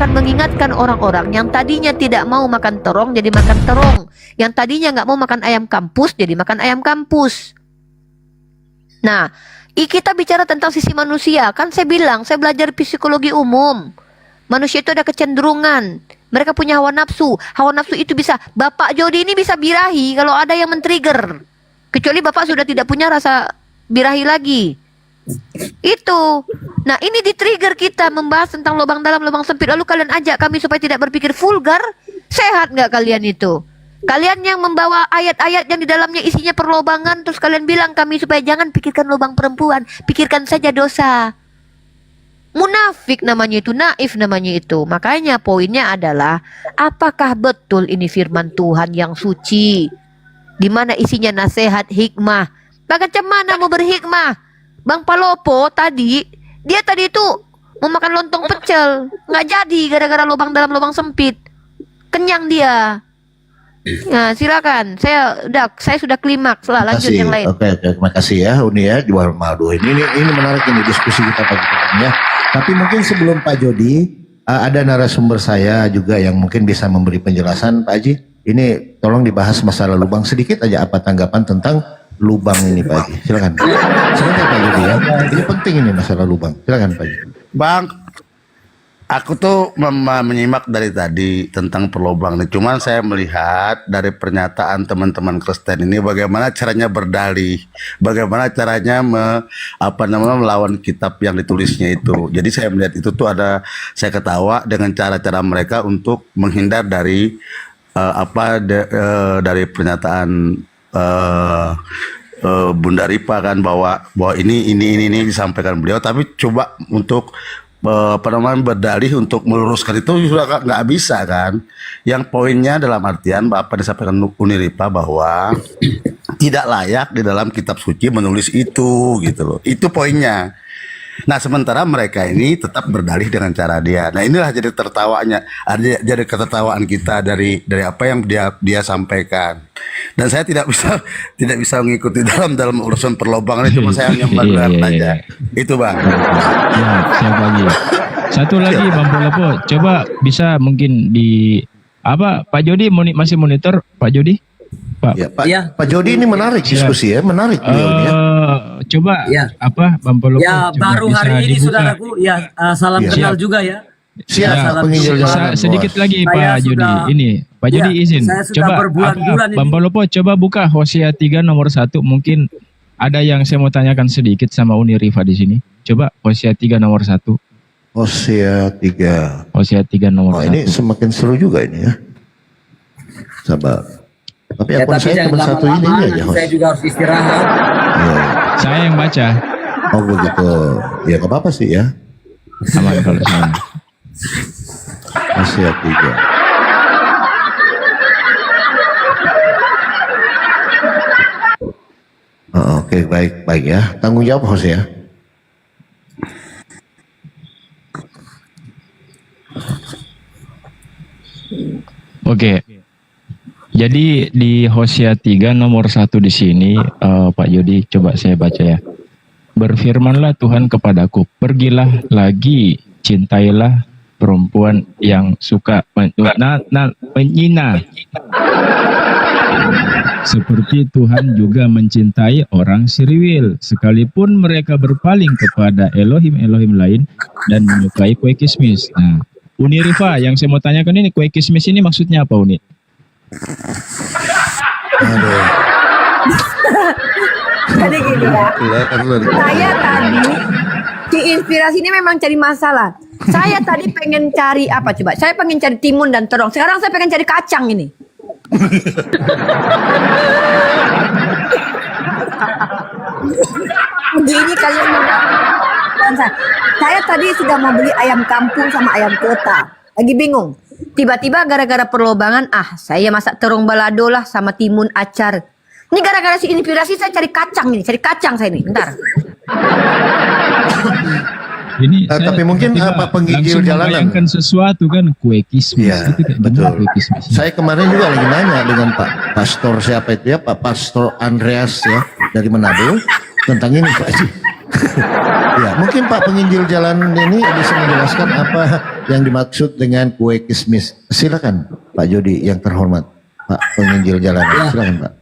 akan mengingatkan orang-orang yang tadinya tidak mau makan terong jadi makan terong, yang tadinya nggak mau makan ayam kampus jadi makan ayam kampus. Nah, kita bicara tentang sisi manusia. Kan saya bilang, saya belajar psikologi umum. Manusia itu ada kecenderungan. Mereka punya hawa nafsu. Hawa nafsu itu bisa, Bapak Jody ini bisa birahi kalau ada yang men-trigger. Kecuali Bapak sudah tidak punya rasa birahi lagi. Itu. Nah, ini di-trigger kita membahas tentang lubang dalam, lubang sempit. Lalu kalian ajak kami supaya tidak berpikir vulgar. Sehat nggak kalian itu? Kalian yang membawa ayat-ayat yang di dalamnya isinya perlobangan, terus kalian bilang kami supaya jangan pikirkan lubang perempuan, pikirkan saja dosa. Munafik namanya itu, naif namanya itu. Makanya poinnya adalah, apakah betul ini firman Tuhan yang suci, di mana isinya nasihat, hikmah? Bagaimana mau berhikmah? Bang Palopo tadi, dia tadi itu mau makan lontong pecel, nggak jadi gara-gara lubang dalam, lubang sempit. Kenyang dia. Nah, silakan. Saya sudah klimaks lah. Lanjut yang lain. Oke, terima kasih ya Uni ya di Warung Maldo. Ini menarik ini diskusi kita pagi-pagi ya. Tapi mungkin sebelum Pak Jody, ada narasumber saya juga yang mungkin bisa memberi penjelasan, Pak Haji. Ini tolong dibahas masalah lubang sedikit aja, apa tanggapan tentang lubang ini, Pak Haji. Silakan. Silakan Pak Jody ya. Ini penting ini masalah lubang. Silakan Pak Haji. Bang, aku tuh menyimak dari tadi tentang perlobangan. Cuman saya melihat dari pernyataan teman-teman Kristen ini bagaimana caranya berdalih, bagaimana caranya melawan kitab yang ditulisnya itu. Jadi saya melihat itu tuh saya ketawa dengan cara-cara mereka untuk menghindar dari dari pernyataan Bunda Ripa kan bahwa ini disampaikan beliau, tapi coba untuk berdalih untuk meluruskan itu sudah nggak bisa kan. Yang poinnya dalam artian apa disampaikan Uni Ripa bahwa tidak layak di dalam kitab suci menulis itu gitu loh. Itu poinnya. Nah, sementara mereka ini tetap berdalih dengan cara dia. Nah, inilah jadi tertawanya, jadi ketertawaan kita dari apa yang dia sampaikan. Dan saya tidak bisa mengikuti dalam urusan perlobangan, cuma saya hanya mendengar aja. Itu Bang. Ya, saya bagi. Satu lagi Bang Polopo, coba bisa mungkin Pak Jody masih monitor Pak Jody? Pak. Ya, Pak Jody ini menarik diskusi ya, menarik beliau ya. Coba Bang Polopo. Ya, baru hari ini saudaraku, salam kenal juga ya. Siap, sedikit lagi Pak Jody. Ini Pak Jody izin. Coba Bang Polopo coba buka Hosea 3 nomor 1. Mungkin ada yang saya mau tanyakan sedikit sama Uni Rifa di sini. Coba Hosea 3 nomor 1. Hosea 3. Hosea 3 nomor 1. Ini semakin seru juga ini ya. Sabar. Tapi akun saya cuma satu ini aja. Saya juga harus istirahat. Ya. Saya yang baca. Oh begitu. Ya nggak apa-apa sih ya. Aman kalau saya. Hosea 3. Oke, baik ya. Tanggung jawab Hosea. Oke. Jadi di Hosea 3 nomor 1 di sini Pak Jody coba saya baca ya. Berfirmanlah Tuhan kepadaku, pergilah lagi, cintailah perempuan yang suka menyina. Seperti Tuhan juga mencintai orang Siriwil, sekalipun mereka berpaling kepada Elohim lain dan menyukai kue kismis. Nah, Uni Rifa, yang saya mau tanyakan ini, kue kismis ini maksudnya apa Uni? Aduh. Jadi gini ya, saya tadi di inspirasi ini memang cari masalah. Saya tadi pengen cari apa coba? Saya pengen cari timun dan terong. Sekarang saya pengen cari kacang ini. Begini kalian saya tadi sudah mau beli ayam kampung sama ayam kota. Lagi bingung. Tiba-tiba gara-gara perlobangan, saya masak terong balado lah sama timun acar. Ini gara-gara si inspirasi saya cari kacang saya ini. Bentar. Ini tapi mungkin apa penggigil jalanan kan sesuatu kan kue kismis ya, gitu kan. Betul. Kue kismis. Saya kemarin juga lagi nanya dengan Pak Pastor siapa itu ya, Pak Pastor Andreas ya dari Manado tentang ini Pak Haji. Ya, mungkin Pak penginjil jalan ini bisa menjelaskan apa yang dimaksud dengan kue kismis? Silakan Pak Jody yang terhormat, Pak penginjil jalanan. Silakan Pak.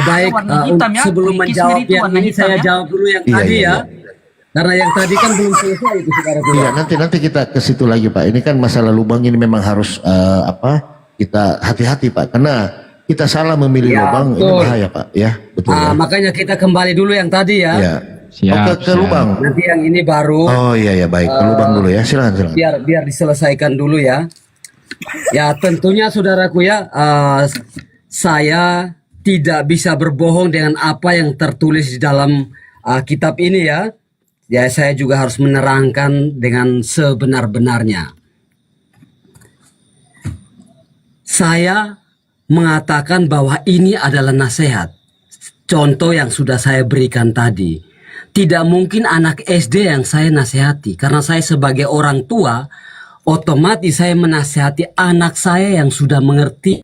Baik, Warna hitam ya, sebelum kue kismis menjawab itu yang warna ini hitam saya ya. jawab dulu yang Iya, tadi iya, ya. Karena yang tadi kan belum selesai itu saudaraku. Iya, nanti kita ke situ lagi Pak. Ini kan masalah lubang ini memang harus kita hati-hati Pak, karena kita salah memilih Ya, lubang ini betul. bahaya Pak, ya betul ya. Makanya kita kembali dulu yang tadi ya. Iya. Siap, ke siap. lubang. Nanti yang ini baru. Oh iya baik, ke lubang dulu ya. Silakan. biar diselesaikan dulu ya. Ya tentunya saudaraku ya, saya tidak bisa berbohong dengan apa yang tertulis di dalam kitab ini ya. Ya saya juga harus menerangkan dengan sebenar-benarnya. Saya mengatakan bahwa ini adalah nasihat. Contoh yang sudah saya berikan tadi. Tidak mungkin anak SD yang saya nasihati. Karena saya sebagai orang tua, otomatis saya menasihati anak saya yang sudah mengerti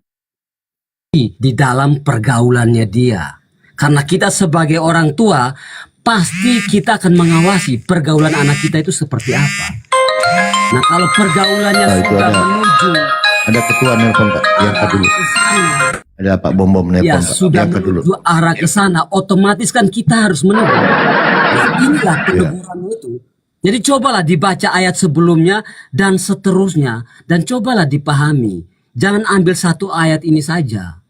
di dalam pergaulannya dia. Karena kita sebagai orang tua, pasti kita akan mengawasi pergaulan anak kita itu seperti apa. Nah kalau pergaulannya Oh, itu sudah ada. menuju Ada ketua nelpon Pak, yang ke dulu. ke sana, Ada Pak Bom nelpon ya Pak, sudah yang ke dulu. menuju arah ke sana, otomatis kan kita harus menegur. Ya, inilah peneguran itu. Jadi cobalah dibaca ayat sebelumnya dan seterusnya, dan cobalah dipahami. Jangan ambil satu ayat ini saja.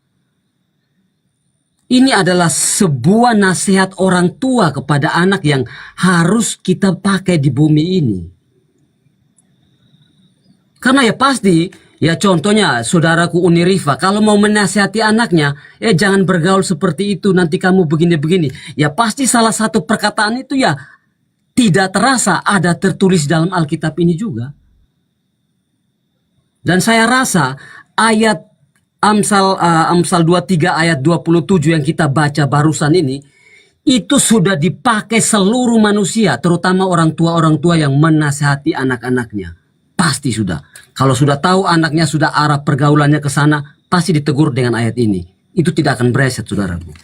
Ini adalah sebuah nasihat orang tua kepada anak yang harus kita pakai di bumi ini. Karena ya pasti, ya contohnya saudaraku Unirifa, kalau mau menasihati anaknya, ya jangan bergaul seperti itu, nanti kamu begini-begini. Ya pasti salah satu perkataan itu ya tidak terasa ada tertulis dalam Alkitab ini juga. Dan saya rasa ayat Amsal 23 ayat 27 yang kita baca barusan ini, itu sudah dipakai seluruh manusia, terutama orang tua yang menasihati anak-anaknya. Pasti sudah. Kalau sudah tahu anaknya sudah arah pergaulannya ke sana, pasti ditegur dengan ayat ini. Itu tidak akan bereset, saudaraku.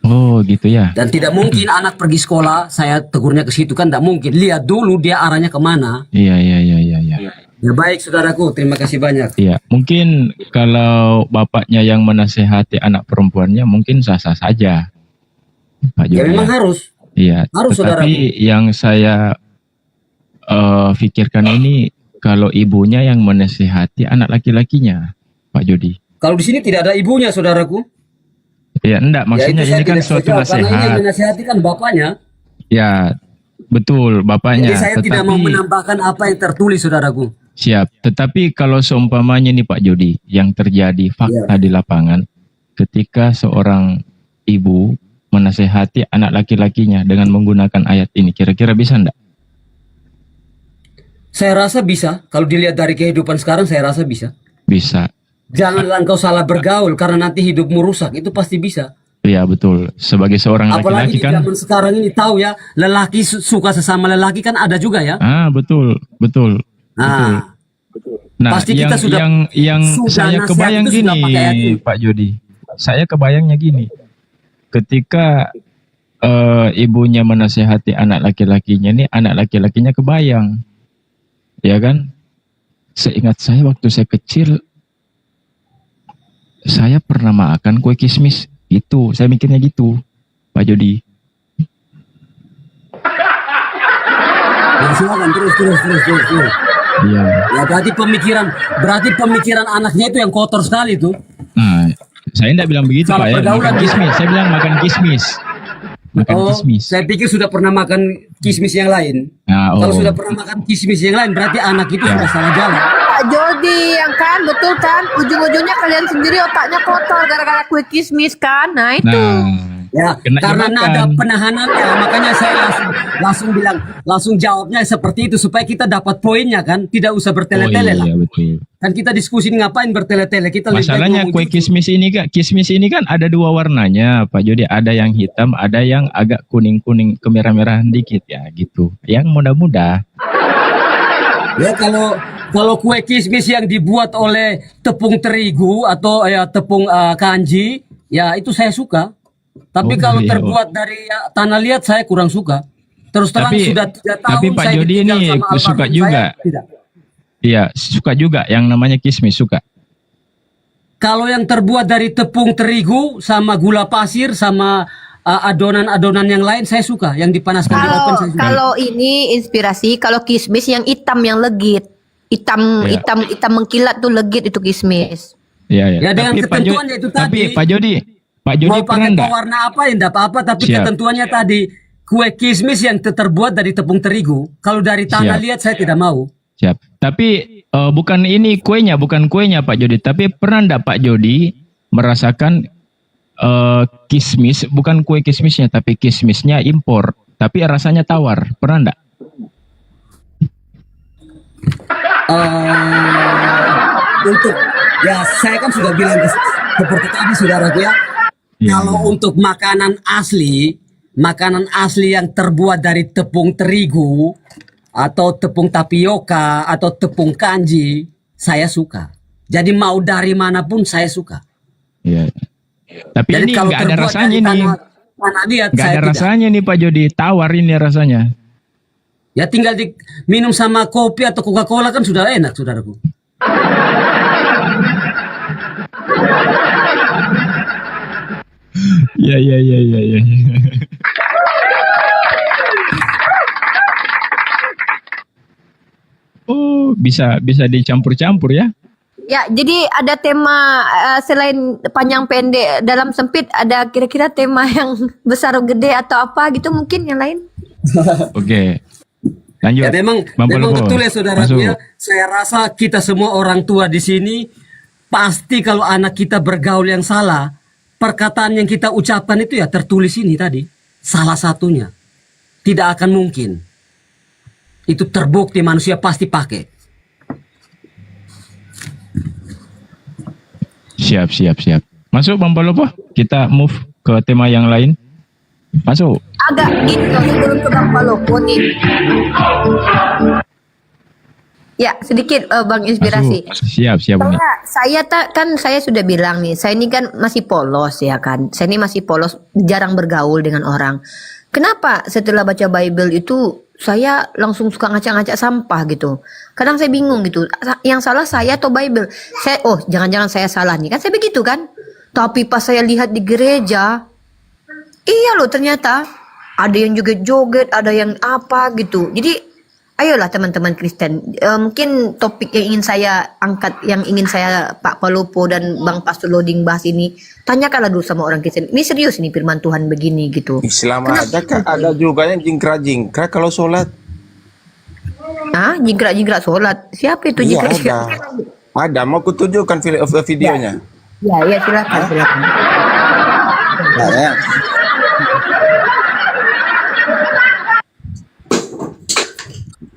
Oh gitu ya. Dan tidak mungkin anak pergi sekolah, saya tegurnya ke situ, kan tidak mungkin. Lihat dulu dia arahnya kemana. Iya. Ya baik, saudaraku, terima kasih banyak. Iya, mungkin kalau bapaknya yang menasehati anak perempuannya mungkin sah-sah saja, Pak Ya Jody. memang harus. Iya, Harus, tetapi yang saya pikirkan ini kalau ibunya yang menasehati anak laki-lakinya, Pak Jody. Kalau di sini tidak ada ibunya, saudaraku. Ya, enggak, maksudnya Ya, itu saya ini kan tidak suatu setuju, karena ini yang nasihat. menasihati kan bapaknya. Ya, betul, bapaknya. Jadi saya tidak mau Tetapi menambahkan apa yang tertulis, saudaraku. siap. Tetapi kalau seumpamanya nih Pak Jody, yang terjadi fakta di lapangan, ketika seorang ibu menasehati anak laki-lakinya dengan menggunakan ayat ini, kira-kira bisa enggak? Saya rasa bisa. Kalau dilihat dari kehidupan sekarang, saya rasa bisa. Bisa. Janganlah engkau salah bergaul, karena nanti hidupmu rusak. Itu pasti bisa. Iya betul. Sebagai seorang Apalagi laki-laki di kan. zaman sekarang ini tahu ya, lelaki suka sesama lelaki kan ada juga ya. Betul. Nah, Nah, pasti kita yang sudah saya nasihat kebayang itu sudah pakai ayat gini, ini. Pak Jody. Saya kebayangnya gini. Ketika ibunya menasehati anak laki-lakinya, nih anak laki-lakinya kebayang. Ya kan? Seingat saya waktu saya kecil, saya pernah makan kue kismis. Itu, saya mikirnya gitu, Pak Jody. Ya, silakan terus. Iya. Ya berarti pemikiran anaknya itu yang kotor sekali tuh. Nah, saya enggak bilang begitu Salah Pak ya. pergaulan Makan dia. kismis. Saya bilang makan kismis. Makan kismis. Saya pikir sudah pernah makan kismis yang lain. Nah, Kalau sudah pernah makan kismis yang lain, berarti anak itu sudah salah jalan. Pak Jody, yang kan betul kan? Ujung-ujungnya kalian sendiri otaknya kotor gara-gara kue kismis kan? Nah itu. Nah, Ya, kena karena jebakan. nada penahanannya, makanya saya langsung jawabnya seperti itu supaya kita dapat poinnya kan, tidak usah bertele-tele lah. Iya betul. Kan kita diskusi ngapain bertele-tele, kita lebih baik Masalahnya ngomong kue jujur. kismis ini kan ada dua warnanya, Pak Jody. Ada yang hitam, ada yang agak kuning-kuning kemerah-merahan dikit ya gitu. Yang muda-muda. Ya kalau kue kismis yang dibuat oleh tepung terigu atau ya tepung kanji, ya itu saya suka. Tapi kalau iya. terbuat dari tanah liat saya kurang suka. Terus terang Tapi- sudah 3 tahun tapi Pak saya Jody ditinggal ini sama suka almarhum juga. saya, tidak. Iya, suka juga yang namanya kismis, suka. Kalau yang terbuat dari tepung terigu sama gula pasir sama adonan-adonan yang lain saya suka. Yang dipanaskan di oven saya suka. Kalau ini inspirasi, kalau kismis yang hitam yang legit, hitam Iya. hitam mengkilat tuh legit itu kismis. Iya, Ya, dengan Tapi ketentuannya itu tapi tadi. Pak Jody Mau pernah pakai enggak? pewarna apa ya enggak apa-apa, tapi Siap. ketentuannya tadi kue kismis yang terbuat dari tepung terigu. Kalau dari tanah Siap. liat saya tidak mau. Siap. Tapi bukan ini kuenya, bukan kuenya Pak Jody. Tapi pernah enggak Pak Jody merasakan kismis, bukan kue kismisnya, tapi kismisnya impor, tapi rasanya tawar. Pernah enggak? Untuk ya saya kan sudah bilang seperti tadi saudaraku ya. Iya. Kalau untuk makanan asli yang terbuat dari tepung terigu atau tepung tapioka atau tepung kanji, saya suka. Jadi mau dari manapun saya suka. Iya. Tapi Jadi ini kalau nggak ada terbuat rasanya dari nih. tanah liat Nggak saya ada tidak. rasanya nih Pak Jody. Tawar ini rasanya. Ya tinggal minum sama kopi atau Coca-Cola kan sudah enak saudaraku. Iya, iya, iya, iya, iya. Oh, bisa dicampur-campur ya? Ya, jadi ada tema selain panjang pendek dalam sempit, ada kira-kira tema yang besar gede atau apa gitu mungkin yang lain? Oke. Lanjut. Ya memang Bang Polopo. betul ya saudaraku Masuk. ya. Saya rasa kita semua orang tua di sini pasti kalau anak kita bergaul yang salah, perkataan yang kita ucapkan itu ya tertulis ini tadi. Salah satunya. Tidak akan mungkin. Itu terbukti manusia pasti pakai. Siap. Masuk Bang Polopo. Kita move ke tema yang lain. Masuk. Agak gitu sebelum ke Bang Palopo nih. Ya, sedikit Bang inspirasi. Masuk. Siap Bang. Saya sudah bilang nih, saya ini kan masih polos ya kan. Saya ini masih polos, jarang bergaul dengan orang. Kenapa setelah baca Bible itu saya langsung suka ngacak-ngacak sampah gitu. Kadang saya bingung gitu, yang salah saya atau Bible? Jangan-jangan saya salah nih. Kan saya begitu kan. Tapi pas saya lihat di gereja, iya loh ternyata ada yang joget-joget, ada yang apa gitu. Jadi ayolah teman-teman Kristen, mungkin topik yang ingin saya angkat, yang ingin saya Pak Palopo dan Bang Pastor Loding bahas ini, tanyakanlah dulu sama orang Kristen. Ini serius ini firman Tuhan begini gitu. Islam ada juga yang jingkrak-jingkrak kalau sholat. Ah, jingkrak-jingkrak sholat. Siapa itu Iya jingkrak? ada. Mau kutunjukkan videonya. Ya, silakan. Nah, ya.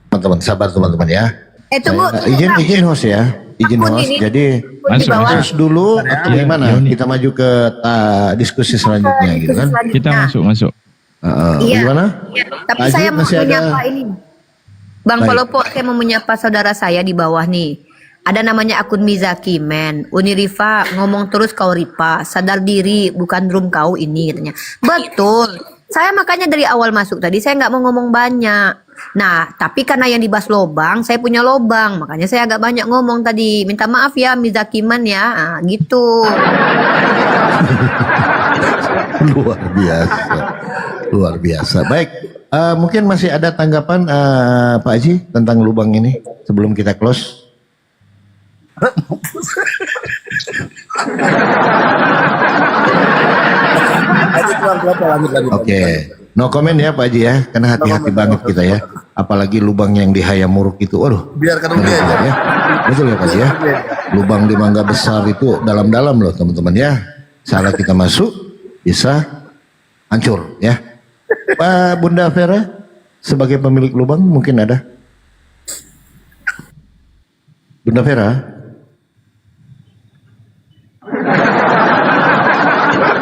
Teman-teman, sabar teman-teman ya. Tunggu. Izin host ya. Izin Akun host. ini. Jadi Di bawah. host dulu atau Ya, gimana? Yoni. Kita maju ke diskusi selanjutnya gitu kan. Kita masuk. Iya. Gimana? Tapi Ajib saya mau masih ada. menyapa ini. Bang Baik. Palopo, saya mau menyapa saudara saya di bawah nih. Ada namanya akun Mizaki Men. Unirifa ngomong terus kau Ripa. Sadar diri bukan room kau ini katanya. Betul. Saya makanya dari awal masuk tadi saya nggak mau ngomong banyak. Nah, tapi karena yang dibahas lobang, saya punya lobang. Makanya saya agak banyak ngomong tadi. Minta maaf ya Mizaki Men ya. Nah, gitu. Luar biasa. Luar biasa. Baik. Mungkin masih ada tanggapan Pak Haji tentang lubang ini sebelum kita close. Lanjut. Oke. No comment ya Pak Haji ya, karena hati-hati banget kita ya. Apalagi lubang yang di Hayamuruk itu, waduh. Biarkan ngeri dia aja. ya. Betul ya Pak Haji ya. Lubang di Mangga Besar itu dalam-dalam loh teman-teman ya. Salah kita masuk bisa hancur ya. Pak Bunda Vera sebagai pemilik lubang mungkin ada. Bunda Vera.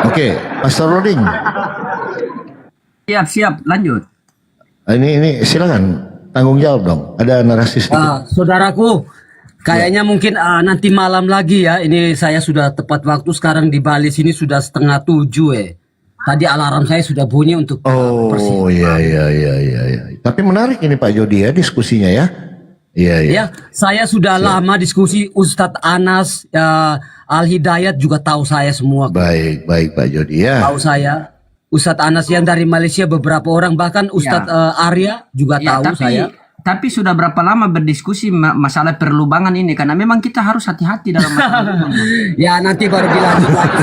Oke, Pastor Roding. Siap, lanjut. Ini silakan tanggung jawab dong. Ada narasi sedikit. Saudaraku, kayaknya mungkin nanti malam lagi ya. Ini saya sudah tepat waktu sekarang di Bali sini sudah 6:30 Tadi alarm saya sudah bunyi untuk Oh iya. Tapi menarik ini Pak Jody ya diskusinya ya. Iya, iya. Ya, saya sudah lama diskusi Ustadz Anas, Al Hidayat juga tahu saya semua. Baik, baik Pak Jody ya. Tahu saya. Ustadz Anas yang dari Malaysia beberapa orang, bahkan Ustadz Arya juga Ya, tahu saya. tapi sudah berapa lama berdiskusi masalah perlubangan ini, karena memang kita harus hati-hati dalam masalah ini. Ya nanti baru dilanjut lagi.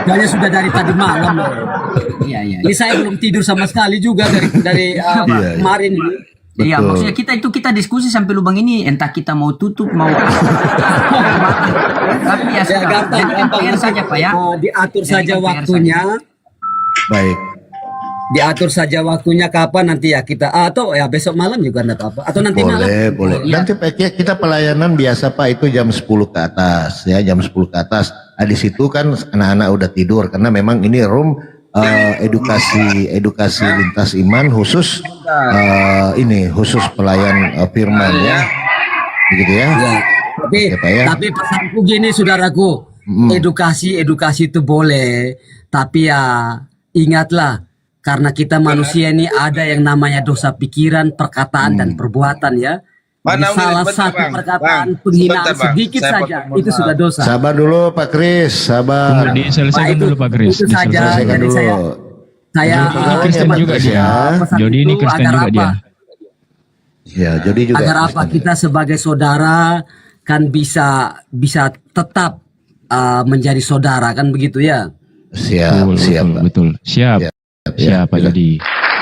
Kayaknya sudah dari tadi malam loh. Iya, iya. Ini saya belum tidur sama sekali juga dari Iya. kemarin ini. Iya, Betul. maksudnya kita diskusi sampai lubang ini, entah kita mau tutup mau tapi ya Ya sudah. gampang, Jadi gampang. MPR saja Pak ya. Diatur Jadi saja MPR waktunya. Baik. Diatur saja waktunya kapan nanti ya kita atau ya besok malam juga enggak apa-apa atau nanti malam. Boleh, boleh. Iya. Nanti Pak, kita pelayanan biasa Pak itu jam 10 ke atas ya, jam 10 ke atas. Di situ kan anak-anak udah tidur karena memang ini room edukasi lintas iman khusus ini khusus pelayan firman ya. Begitu ya. Ya. Tapi Oke, Pak, ya. tapi pesanku gini saudaraku, edukasi itu boleh, tapi ya ingatlah karena kita manusia ini ada yang namanya dosa pikiran, perkataan dan perbuatan ya. Mana Jadi salah sebentar, satu Bang. perkataan Bang, penghinaan sebentar, Bang. sedikit Saya saja potong, itu mohon sudah dosa. Sabar dulu Pak Kris, sabar. Tunggu, diselesaikan Pak, dulu Pak Kris. itu saja. Diselesaikan. Selesaikan Jadi dulu. Saya Ini Kristen Pak juga Kris dia. ya. pesan Jody ini itu Kristen agar juga apa? dia. Ya, jadi juga Agar apa kita sebagai saudara kan bisa tetap menjadi saudara kan begitu ya. siap, siap Pak. Betul. Siap. Siap, Siap Pak ya. Jody.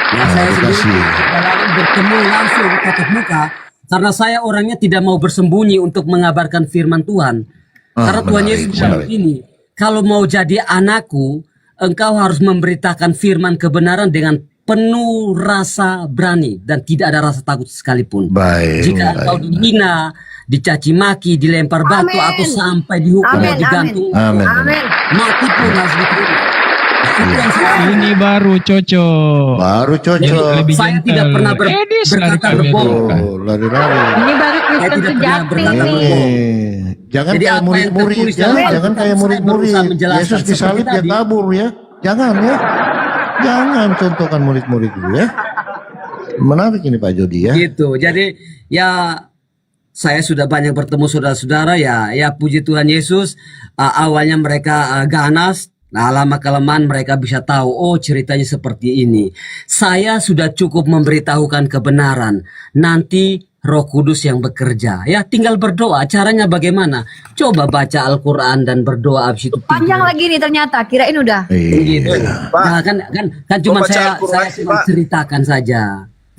Ya, saya edukasi. sendiri dalam bertemu langsung tatap muka karena saya orangnya tidak mau bersembunyi untuk mengabarkan firman Tuhan. Karena Tuhan menarik, Yesus bilang menarik. begini, kalau mau jadi anakku, engkau harus memberitakan firman kebenaran dengan penuh rasa berani dan tidak ada rasa takut sekalipun. Baik, Jika engkau baik. dihina, dicaci maki, dilempar batu Amin. atau sampai dihukum Amin, dan digantung, Amin. Amin. mati pun harus diterima. Itu yang saya Ini baru cocok. Baru cocok. Lebih Saya gentle. tidak pernah Edis berkata lari berbohong. kalian. Oh, lari-lari. Ini baru Saya Kristen tidak pernah sejati berkata ini. bohong. Jangan Jadi kayak apa yang murid-murid tertulis ya, dalam jangan Alkitab, kayak saya murid-murid. berusaha menjelaskan Yesus seperti disalib dia tadi. kabur ya. Jangan ya. Jangan contohkan murid-murid dulu ya. Menarik ini Pak Jody ya. Gitu. Jadi ya saya sudah banyak bertemu saudara-saudara ya puji Tuhan Yesus. Awalnya mereka ganas. Nah, lama kelamaan mereka bisa tahu, oh ceritanya seperti ini. Saya sudah cukup memberitahukan kebenaran. Nanti Roh Kudus yang bekerja. Ya, tinggal berdoa. Caranya bagaimana? Coba baca Al-Quran dan berdoa habis itu Panjang tidur. lagi nih ternyata, kirain udah. Gitu. Iya. Pak. Nah, kan cuma Kau baca saya Al-Quran sih, cuma Pak. ceritakan saja.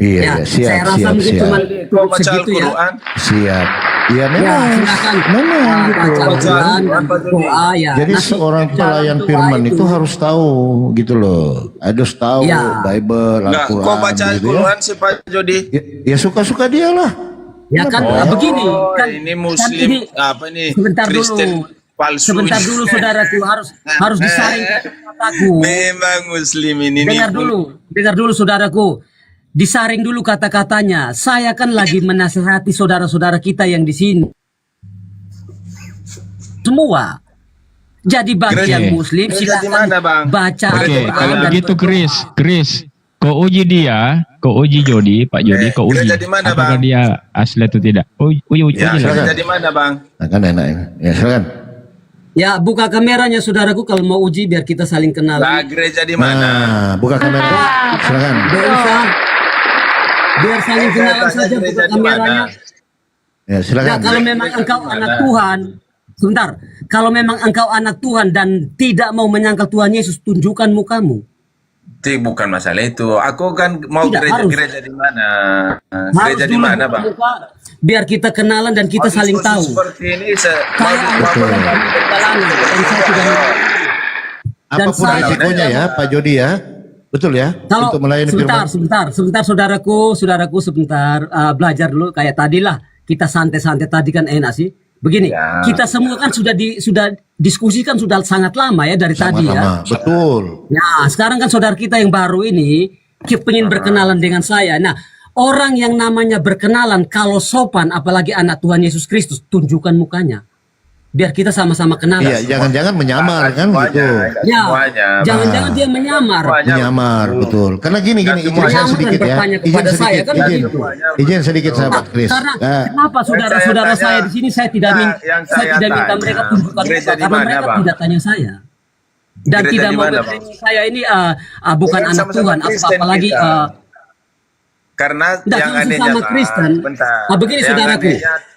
Iya, Ya, iya, siap, saya rasa siap, mungkin siap. cuma Kau baca segitu ya. Al-Quran. Siap. Iya Ya, memang. silakan. Memang gitu. Baca Al-Quran, Apa jadi? doa ya. Jadi Nanti seorang jalan pelayan doa firman itu harus tahu gitu loh. Harus tahu Ya. Bible, Enggak, Al-Quran. kau baca gitu ya. Al-Quran sih Pak Jody. Ya suka-suka dia lah. Ya kan begini Oh, kan, ini kan Muslim ini apa ini? sebentar Kristen dulu. palsu. Sebentar dulu saudaraku harus disaring kataku. Memang Muslim ini Dengar dulu saudaraku. Disaring dulu kata-katanya. Saya kan lagi menasihati saudara-saudara kita yang di sini. Semua. Jadi bagi Oke. yang muslim Gereja di silakan mana, Bang? baca Oke, Al-Quran kalau dan gitu berdoa. Chris, kau uji dia, kau uji Jody, Pak Jody, kau uji. gereja di mana, Apakah Bang? dia asli atau tidak? Uji Ya, lah. silakan. jadi mana Bang? Nah, kan enak ini. Ya silakan. Ya buka kameranya saudaraku kalau mau uji biar kita saling kenal. Lah gereja di mana? Nah, buka kamera. Silakan. Biar usah. Biar saling kenalan Tanya saja gereja buka di mana? kameranya. Ya Nah, silakan. kalau memang engkau anak Tuhan, sebentar. Kalau memang engkau anak Tuhan dan tidak mau menyangkal Tuhan Yesus, tunjukkan mukamu. Itu bukan masalah itu. Aku kan mau Tidak, gereja di mana? Harus Gereja di dulu mana buka Bang? muka, biar kita kenalan dan kita Oh, saling diskusi tahu. Seperti ini mau Saya anak Tuhan dan perjalanan dan saya sudah dan Apapun saya- resikonya ya, Pak Jody ya. Betul ya? Kalau Untuk melayani sebentar, firman. sebentar saudaraku sebentar belajar dulu kayak tadi lah kita santai-santai tadi kan enak sih. Begini, Ya. kita semua kan sudah diskusikan sudah sangat lama ya dari tadi ya. Sama-sama. Betul. Nah, sekarang kan saudara kita yang baru ini ingin berkenalan dengan saya. Nah, orang yang namanya berkenalan kalau sopan apalagi anak Tuhan Yesus Kristus tunjukkan mukanya. biar kita sama-sama kenal. Iya, jangan-jangan menyamar kan gitu. Ya, Semuanya, jangan-jangan dia menyamar. Menyamar, betul. Karena gini, izin saya Menyamar dan sedikit ya. bertanya Izin kepada saya, sedikit, kan izin. begitu. Izin sedikit sahabat Kris. Karena Ah, kenapa saudara-saudara saya saya tanya, di sini saya tidak yang saya saya tidak minta tanya, mereka tunjukkan gereja muka, di karena mana, mereka Bang? tidak tanya saya. Dan Gereja tidak di mau mana, bertanya saya ini bukan Kan anak sama-sama Tuhan, Kristen apalagi kita. Karena Enggak, yang kalau anehnya sesama Bang, Kristen. bentar. Nah, begini, Yang saudaraku. anehnya-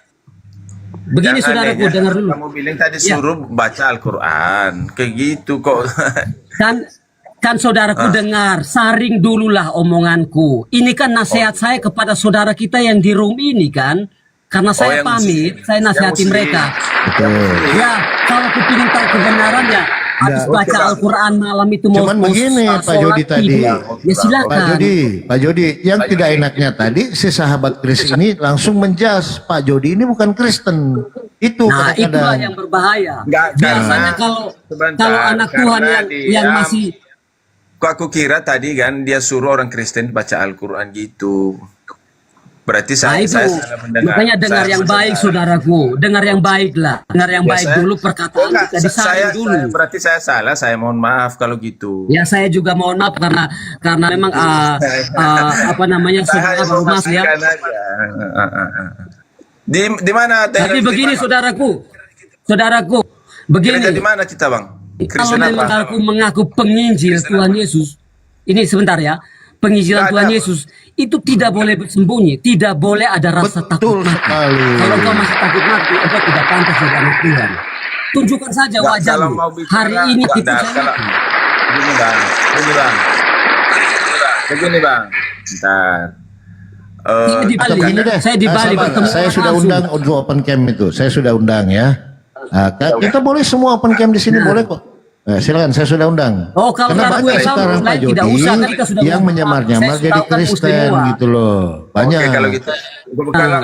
begini yang saudaraku, anehnya, dengar dulu. Kamu bilang tadi Ya. suruh baca Al-Quran. Kayak gitu kok. Kan saudaraku dengar, saring dululah omonganku. Ini kan nasihat saya kepada saudara kita yang di room ini kan. Karena saya yang pamit, muslim. saya nasihati Yang muslim. mereka. betul. Ya, kalau kepingin tahu kebenaran ya, habis Nggak. baca Al-Quran malam itu mau Cuman begini, Pak Jody sholat tadi. tidur. Ya silakan. Pak Jody, yang tidak enaknya tadi si sahabat Kris ini langsung menjas Pak Jody ini bukan Kristen. Itu Nah, itulah kadang-kadang. yang berbahaya. Nggak, Biasanya karena- sebentar, kalau anak Tuhan karena yang dia- masih Kok aku kira tadi kan dia suruh orang Kristen baca Al-Quran gitu. Berarti Nah saya, itu, saya salah mendengar. makanya dengar Saya yang mendengar. baik saudaraku, dengar yang baik lah, dengar yang Ya, baik saya- dulu, perkataan Enggak, kita disaring dulu. berarti saya salah, saya mohon maaf kalau gitu. Ya saya juga mohon maaf karena memang apa namanya Saya saudara hanya mau baru mas ya. pastikan aja. Di mana? Tapi begini saudaraku, Gereja begini. di mana kita bang? Kalau Kristen memang apa? aku mengaku penginjil Tuhan Yesus, ini sebentar ya, penginjilan Nggak Tuhan ada. Yesus itu tidak boleh bersembunyi, tidak boleh ada rasa takut Betul mati. sekali. Kalau kau masih takut mati, engkau tidak pantas jadi anak Tuhan. Tunjukkan saja Nggak, kalau wajahmu. mau bicara, Hari ini nggak kita ada, kalau- Begini bang, begini bang. Bentar. Saya di Atau Bali, begini deh, saya di Bali sabar. bertemu Saya orang sudah langsung. undang untuk open camp itu. Saya sudah undang ya. Kita boleh semua open camp di sini boleh kok. Silakan, saya sudah undang. Oh, kalau Karena aku banyak yang sama, sekarang Pak lain tidak Jody usah, kan kita sudah yang ngomong. menyamar-nyamar Saya jadi tahu kan Kristen Muslim gitu loh. Banyak. Oke, kalau gitu.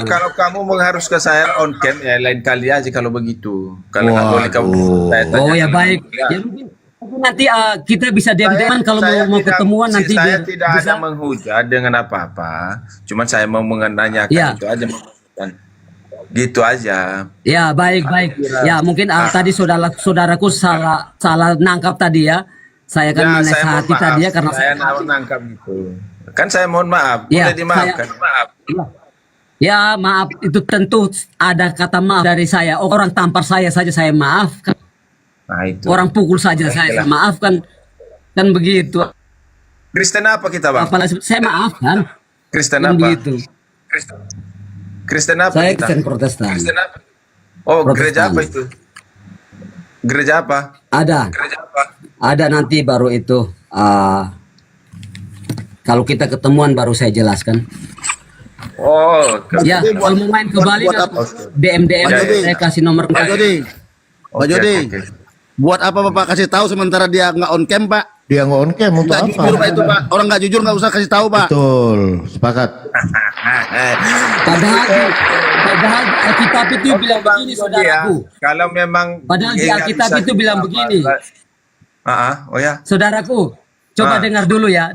Kalau kamu mengharuskan saya on cam ya lain kali aja kalau begitu. Kalau nggak boleh kamu. Waduh. saya tanya. Oh ya baik. Ya mungkin nanti kita bisa diam-diaman kalau Saya mau tidak- ketemuan nanti saya biar tidak bisa. ada menghujat dengan apa-apa. Cuman saya mau menanyakan Ya. itu aja. Gitu aja. Ya baik. Ya mungkin tadi saudaraku salah nangkap tadi ya. Saya kan Ya, saya mohon menasihati maaf. tadi ya karena saya nangkap itu. Kan saya mohon maaf. Ya, Boleh dimaafkan. Maaf. ya maaf itu tentu ada kata maaf dari saya. Orang tampar saya saja saya maafkan. Nah itu. Orang pukul saja saya maafkan. Kan begitu. Kristen apa kita bang? Apalagi saya maafkan. Kristen Kan apa? begitu. Kristen apa Saya kita? Kristen Protestan. Kristen apa? Oh, Protestan. gereja apa itu? Gereja apa? Ada. Gereja apa? Ada nanti baru itu. Kalau kita ketemuan baru saya jelaskan. Oh, Ya, kalau mau main ke Bali, DM saya kasih nomor. Pak Jody, Pak Jody, oke. buat apa Bapak kasih tahu sementara dia nggak on cam Pak? Dia nggak on cam untuk Nggak apa? jujur Pak itu Pak. Orang nggak jujur nggak usah kasih tahu Pak. Betul, sepakat. Padahal Alkitab itu bilang begini, saudaraku. Kalau memang Padahal di nggak Alkitab bisa itu bilang kita begini. oh ya. Saudaraku, coba dengar dulu ya.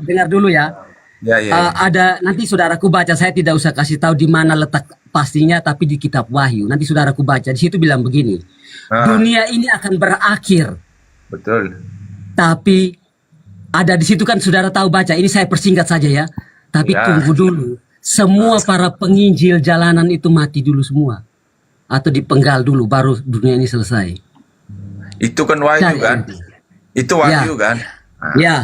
Ya, ya. Ada nanti saudaraku baca, saya tidak usah kasih tahu di mana letak pastinya, tapi di kitab Wahyu. Nanti saudaraku baca, di situ bilang begini. Dunia ini akan berakhir. Betul. Tapi ada di situ kan saudara tahu baca. Ini saya persingkat saja ya. Tapi Ya. tunggu dulu. Semua para penginjil jalanan itu mati dulu semua. Atau dipenggal dulu baru dunia ini selesai. Itu kan wahyu Nah, kan? Itu wahyu kan? Nah, Ya.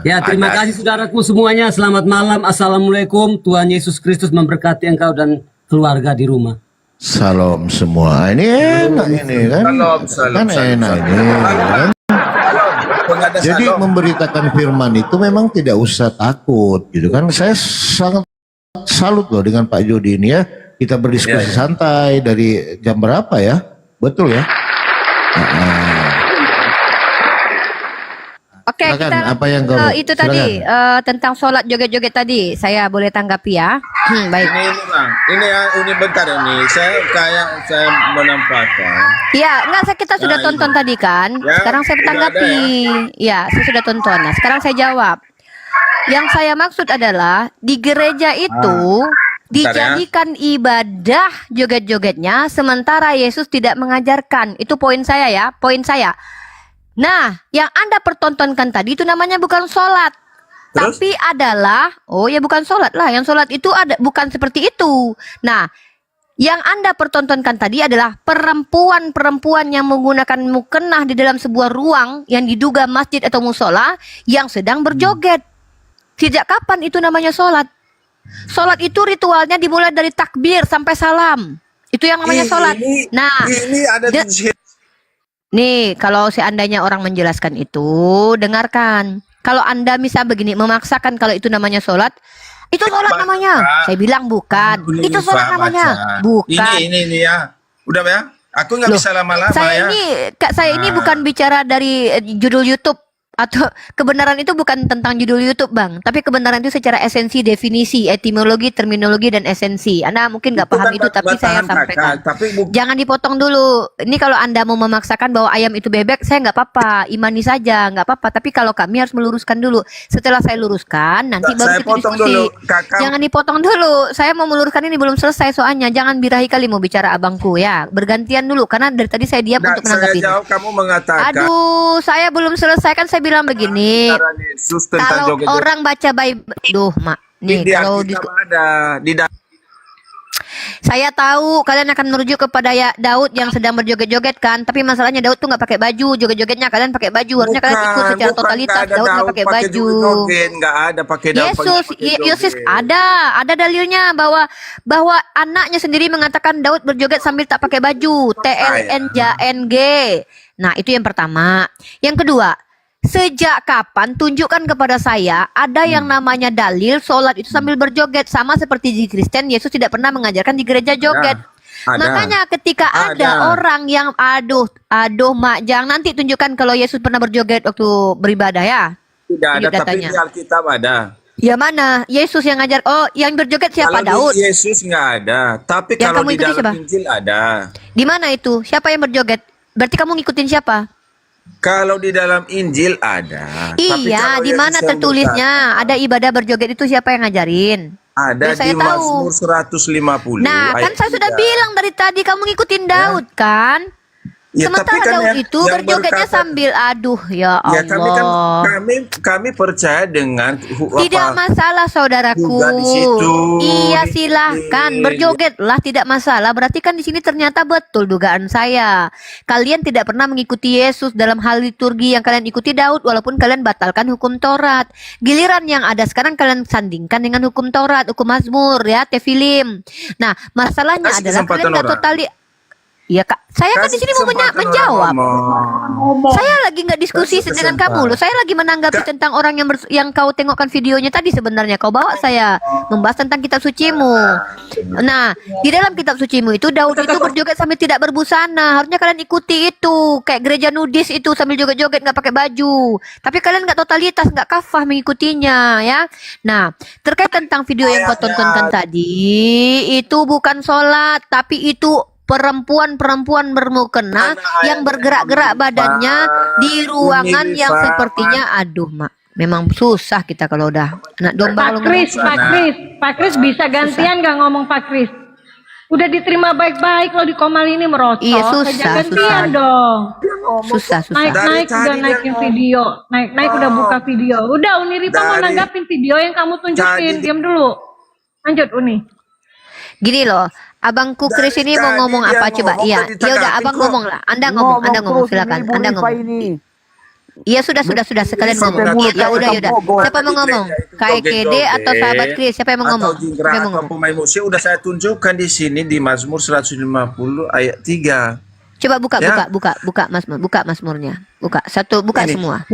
Ya, terima ada. kasih saudaraku semuanya. Selamat malam. Assalamualaikum. Tuhan Yesus Kristus memberkati engkau dan keluarga di rumah. Salam semua. Ini enak ini kan? Salam, Kan enak ini. Kan? Pengadaan Jadi salom. memberitakan firman itu memang tidak usah takut gitu kan. Saya sangat salut loh dengan Pak Jody ini ya. Kita berdiskusi santai dari jam berapa ya? Betul ya? Oke, Silakan, kita apa yang kau itu silakan. tadi tentang sholat joget-joget tadi, saya boleh tanggapi ya. Baik. Ini bang, ini bentar ini. Saya menampakkan. Ya, enggak kita sudah Nah, tonton tadi kan. Ya, Sekarang saya sudah tanggapi. Ya, saya sudah tonton. Nah, sekarang saya jawab. Yang saya maksud adalah di gereja itu dijadikan ibadah joget-jogetnya, sementara Yesus tidak mengajarkan. Itu poin saya ya, poin saya. Nah, yang Anda pertontonkan tadi itu namanya bukan sholat. Terus? Tapi adalah, oh ya bukan sholat lah. Yang sholat itu ada bukan seperti itu. Nah, yang Anda pertontonkan tadi adalah perempuan-perempuan yang menggunakan mukenah di dalam sebuah ruang yang diduga masjid atau musola yang sedang berjoget. Sejak kapan itu namanya sholat? Sholat itu ritualnya dimulai dari takbir sampai salam. Itu yang namanya sholat. Nah, ini ada di nih, kalau seandainya orang menjelaskan itu, dengarkan. Kalau Anda misal begini, memaksakan kalau itu namanya sholat, itu sholat namanya. Saya bilang bukan. Itu sholat namanya. Bukan. Ini ya. Udah ya? Aku nggak bisa lama-lama Saya ya. saya ini bukan bicara dari judul YouTube. Atau kebenaran itu bukan tentang judul YouTube, Bang. Tapi kebenaran itu secara esensi, definisi, etimologi, terminologi, dan esensi. Anda mungkin nggak paham itu, tapi saya sampaikan. Jangan dipotong dulu. Ini kalau Anda mau memaksakan bahwa ayam itu bebek, saya nggak apa-apa. Imani saja, nggak apa-apa. Tapi kalau kami harus meluruskan dulu. Setelah saya luruskan, nanti baru kita potong diskusi. dulu, Kakak. Jangan dipotong dulu. Saya mau meluruskan ini belum selesai soalnya. Jangan birahi kali mau bicara abangku ya. Bergantian dulu, karena dari tadi saya diam untuk menanggapi. Saya jawab, kamu mengatakan. Aduh, saya belum selesai kan saya bilang begini. Yesus tentang Kalau joget-joget. orang baca Bible, mak, nih Di kalau Alkitab ada di saya tahu kalian akan merujuk kepada ya Daud yang sedang berjoget-joget kan, tapi masalahnya Daud tuh nggak pakai baju, joget-jogetnya kalian pakai baju, harusnya kalian ikut secara totalitas. Daud nggak pakai baju. Nggak ada pakai Daud. Yesus ada dalilnya bahwa anaknya sendiri mengatakan Daud berjoget sambil tak pakai baju. TLNJNG. Nah, itu yang pertama. Yang kedua, sejak kapan tunjukkan kepada saya ada yang namanya dalil sholat itu sambil berjoget, sama seperti di Kristen Yesus tidak pernah mengajarkan di gereja joget. Ada. Makanya ketika ada orang yang aduh mak, jangan nanti tunjukkan kalau Yesus pernah berjoget waktu beribadah ya. Tidak ada, Tunjuk tapi datanya. di Alkitab ada. Ya mana? Yesus yang ngajar. Oh, yang berjoget siapa? Kalau Daud. di Yesus nggak ada, tapi Yang kalau kamu di ikuti dalam siapa? Injil ada. Di mana itu? Siapa yang berjoget? Berarti kamu ngikutin siapa? Kalau di dalam Injil ada. Tapi Iya, kalau di mana Yesus yang tertulisnya ada ibadah berjoget itu siapa yang ngajarin? ada Ya, saya di tahu. Mazmur 150. Nah, kan ayat saya sudah 3. bilang dari tadi kamu ngikutin Daud kan? Ya, Sementara tapi kan Daud itu yang berjogetnya berkata- sambil aduh ya Ya, kami kan Allah. kami percaya dengan Tidak masalah saudaraku. juga di situ. Iya silahkan berjogetlah, tidak masalah. Berarti kan di sini ternyata betul dugaan saya. Kalian tidak pernah mengikuti Yesus dalam hal liturgi yang kalian ikuti Daud, walaupun kalian batalkan hukum Taurat. Giliran yang ada sekarang kalian sandingkan dengan hukum Taurat, hukum Mazmur ya, Tefilim. Nah masalahnya Kasih adalah kesempatan kalian nggak orang. totali. Iya kak, saya kan di sini mau menjawab. Saya lagi nggak diskusi Kasih dengan kesempatan. kamu loh. Saya lagi menanggapi tentang orang yang kau tengokkan videonya tadi sebenarnya. Kau bawa saya membahas tentang kitab sucimu. Nah, di dalam kitab sucimu itu Daud itu berjoget sambil tidak berbusana. Harusnya kalian ikuti itu. Kayak gereja nudis itu sambil joget-joget nggak pakai baju. Tapi kalian nggak totalitas, nggak kafah mengikutinya ya. Nah, terkait tentang video yang kau tontonkan tadi, itu bukan sholat, tapi itu perempuan-perempuan bermukena yang bergerak-gerak badannya di ruangan yang sepertinya aduh mak, memang susah kita kalau udah anak domba kalau Pak Kris bisa gantian gak ngomong Pak Kris? Udah diterima baik-baik lo di Komal ini merosot. Iya, susah, Kerja gantian dong. susah. Naik udah naikin video, naik udah buka video. Udah Uni Rifa mau nanggapin video yang kamu tunjukin. Diam dulu. Lanjut Uni. Gini loh, abangku Kris ini mau ngomong apa coba? Iya, ya udah abang ngomong lah. Anda ngomong silakan. Anda ngomong. Iya sudah sekalian ngomong. Ya udah. Siapa mau ngomong? KKD atau sahabat Kris? Siapa yang mau ngomong? Atau Jingkra atau pemain musik udah saya tunjukkan di sini di Mazmur 150 ayat 3. Coba buka Ya. buka Mazmurnya. Buka Ini. semua.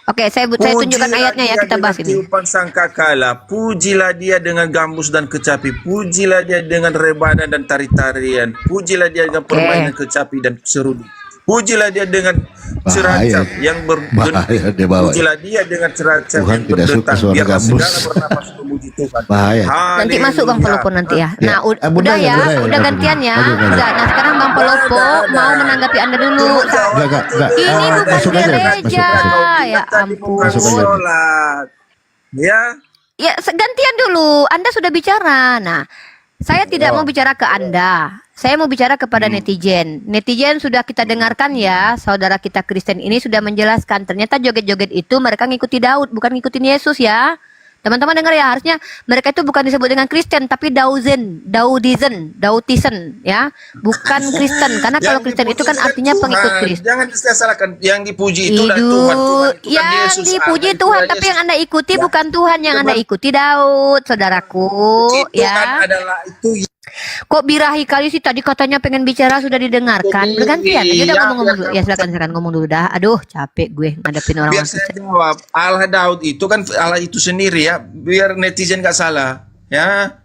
Oke, saya tunjukkan ayatnya ya, kita bahas ini. Tiupan sangkakala, pujilah dia dengan gambus dan kecapi, pujilah dia dengan rebana dan tari-tarian, pujilah dia dengan permainan kecapi dan serudi, pujilah dia dengan ceracap yang Bahaya dia bawa. pujilah dia dengan ceracap Tuhan yang tidak suka berdetak, suara biarlah gambus. segala bernapas memuji Tuhan. Bahaya. Nanti masuk Bang Pelopo nanti ya. Ya. Nah, udah Budaya, ya, budaya. udah gantian ya. Aduh. Udah. Nah, sekarang Bang Pelopo mau menanggapi Anda dulu. Enggak. Ini Ah, bukan masuk aja, gereja. masuk. Ya Tadi ampun. bukan Masuk aja. sholat. Ya, ya gantian dulu. Anda sudah bicara. Nah, saya tidak mau bicara ke Anda. Saya mau bicara kepada netizen. Netizen sudah kita dengarkan ya, saudara kita Kristen ini sudah menjelaskan. Ternyata joget-joget itu mereka ngikuti Daud, bukan ngikutin Yesus ya. Teman-teman dengar ya, harusnya mereka itu bukan disebut dengan Kristen, tapi Daudisen, ya. Bukan Kristen, karena kalau Kristen itu kan artinya pengikut Kristus. Jangan saya salahkan. Yang dipuji itu adalah Tuhan. Tuhan itu kan Yang Yesus. dipuji Allah, Tuhan, itu tapi Yesus. yang Anda ikuti bukan Tuhan, yang Anda ikuti Daud, saudaraku, Itu kan ya. adalah itu. Kok birahi kali sih tadi katanya pengen bicara sudah didengarkan. Bergantian. Ya udah Iya, ngomong dulu. Ya biar silakan ngomong dulu dah. Aduh, capek gue ngadepin orang Biar saya jawab, Allah Daud itu kan Allah itu sendiri ya, biar netizen gak salah ya.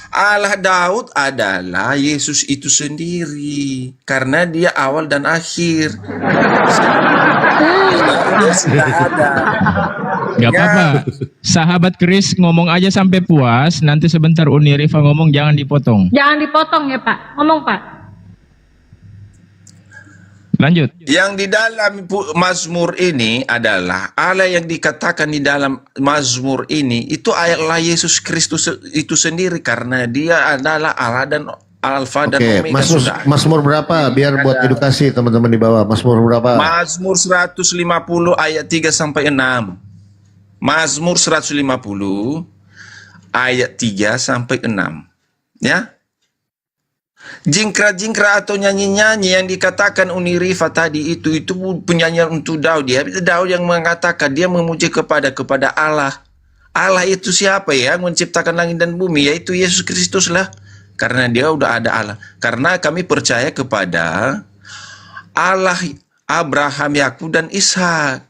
Allah Daud adalah Yesus itu sendiri karena dia awal dan akhir. Dia sudah ada. Gak apa-apa. Sahabat Kris ngomong aja sampai puas. Nanti sebentar Uni Rifa ngomong, jangan dipotong. Jangan dipotong ya Pak. Ngomong Pak. Lanjut. Yang di dalam Mazmur ini adalah Allah yang dikatakan di dalam Mazmur ini itu Allah Yesus Kristus itu sendiri karena dia adalah Allah dan Alfa dan Oke, Omega. Mazmur berapa? Biar buat edukasi teman-teman di bawah. Mazmur berapa? Mazmur 150 ayat 3 sampai 6. Mazmur 150 ayat 3 sampai 6. Ya. Jingkra-jingkra atau nyanyi-nyanyi yang dikatakan Uni Rifa tadi itu penyanyian untuk Daud ya. Daud yang mengatakan dia memuji kepada Allah. Allah itu siapa ya? Menciptakan langit dan bumi, yaitu Yesus Kristus lah. Karena dia udah ada Allah. Karena kami percaya kepada Allah Abraham, Yakub dan Ishak.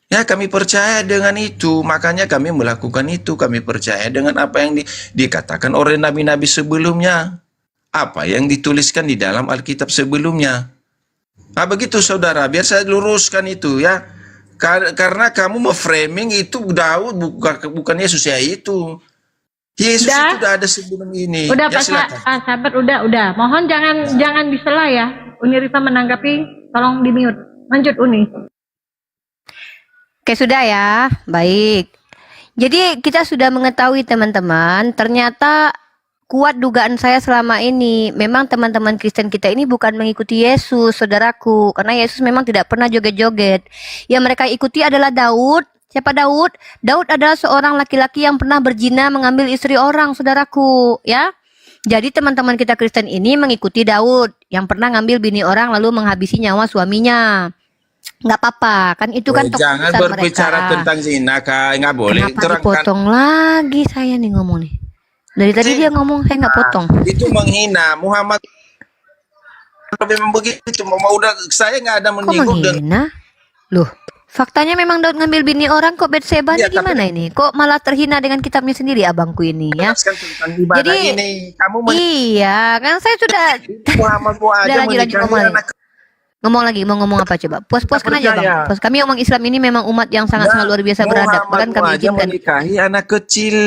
Ya, kami percaya dengan itu, makanya kami melakukan itu. Kami percaya dengan apa yang dikatakan oleh nabi-nabi sebelumnya. Apa yang dituliskan di dalam Alkitab sebelumnya. Nah, begitu saudara, biar saya luruskan itu ya. Karena kamu memframing itu Daud bukan Yesus ya itu. Yesus Udah. itu sudah ada sebelum ini. Udah Ya, Pak silakan. sahabat udah. Mohon jangan disela ya. Uni Rifa menanggapi, tolong di mute. Lanjut Uni. Oke, sudah ya. Baik. Jadi kita sudah mengetahui teman-teman, ternyata kuat dugaan saya selama ini. Memang teman-teman Kristen kita ini bukan mengikuti Yesus, saudaraku. Karena Yesus memang tidak pernah joget-joget. Yang mereka ikuti adalah Daud. Siapa Daud? Daud adalah seorang laki-laki yang pernah berzina mengambil istri orang, saudaraku. Ya. Jadi teman-teman kita Kristen ini mengikuti Daud. Yang pernah ngambil bini orang lalu menghabisi nyawa suaminya. Nggak apa-apa, kan itu kan Jangan tokoh berbicara mereka. tentang zina, Kak. Nggak boleh. Kenapa Terangkan. dipotong lagi saya nih ngomong nih? Dari tadi dia ngomong saya nggak potong. Itu menghina Muhammad. Memang begitu. Mau udah saya nggak ada Kok menyinggung dengan menghina? Loh, faktanya memang Daud ngambil bini orang kok Batseba Iya, gimana ini? Kok malah terhina dengan kitabnya sendiri abangku ini ya? menjelaskan tentang ibadah Jadi, ini. Kamu Iya, kan saya sudah Muhammad mau Udah, aja lanjut, menikahi ngomong lagi. anak. ngomong lagi, mau ngomong apa coba? Puas-puaskan aja percaya. bang. Puas. Kami umat Islam ini memang umat yang sangat-sangat luar biasa beradab. Bahkan kami aja izinkan. menikahi anak kecil.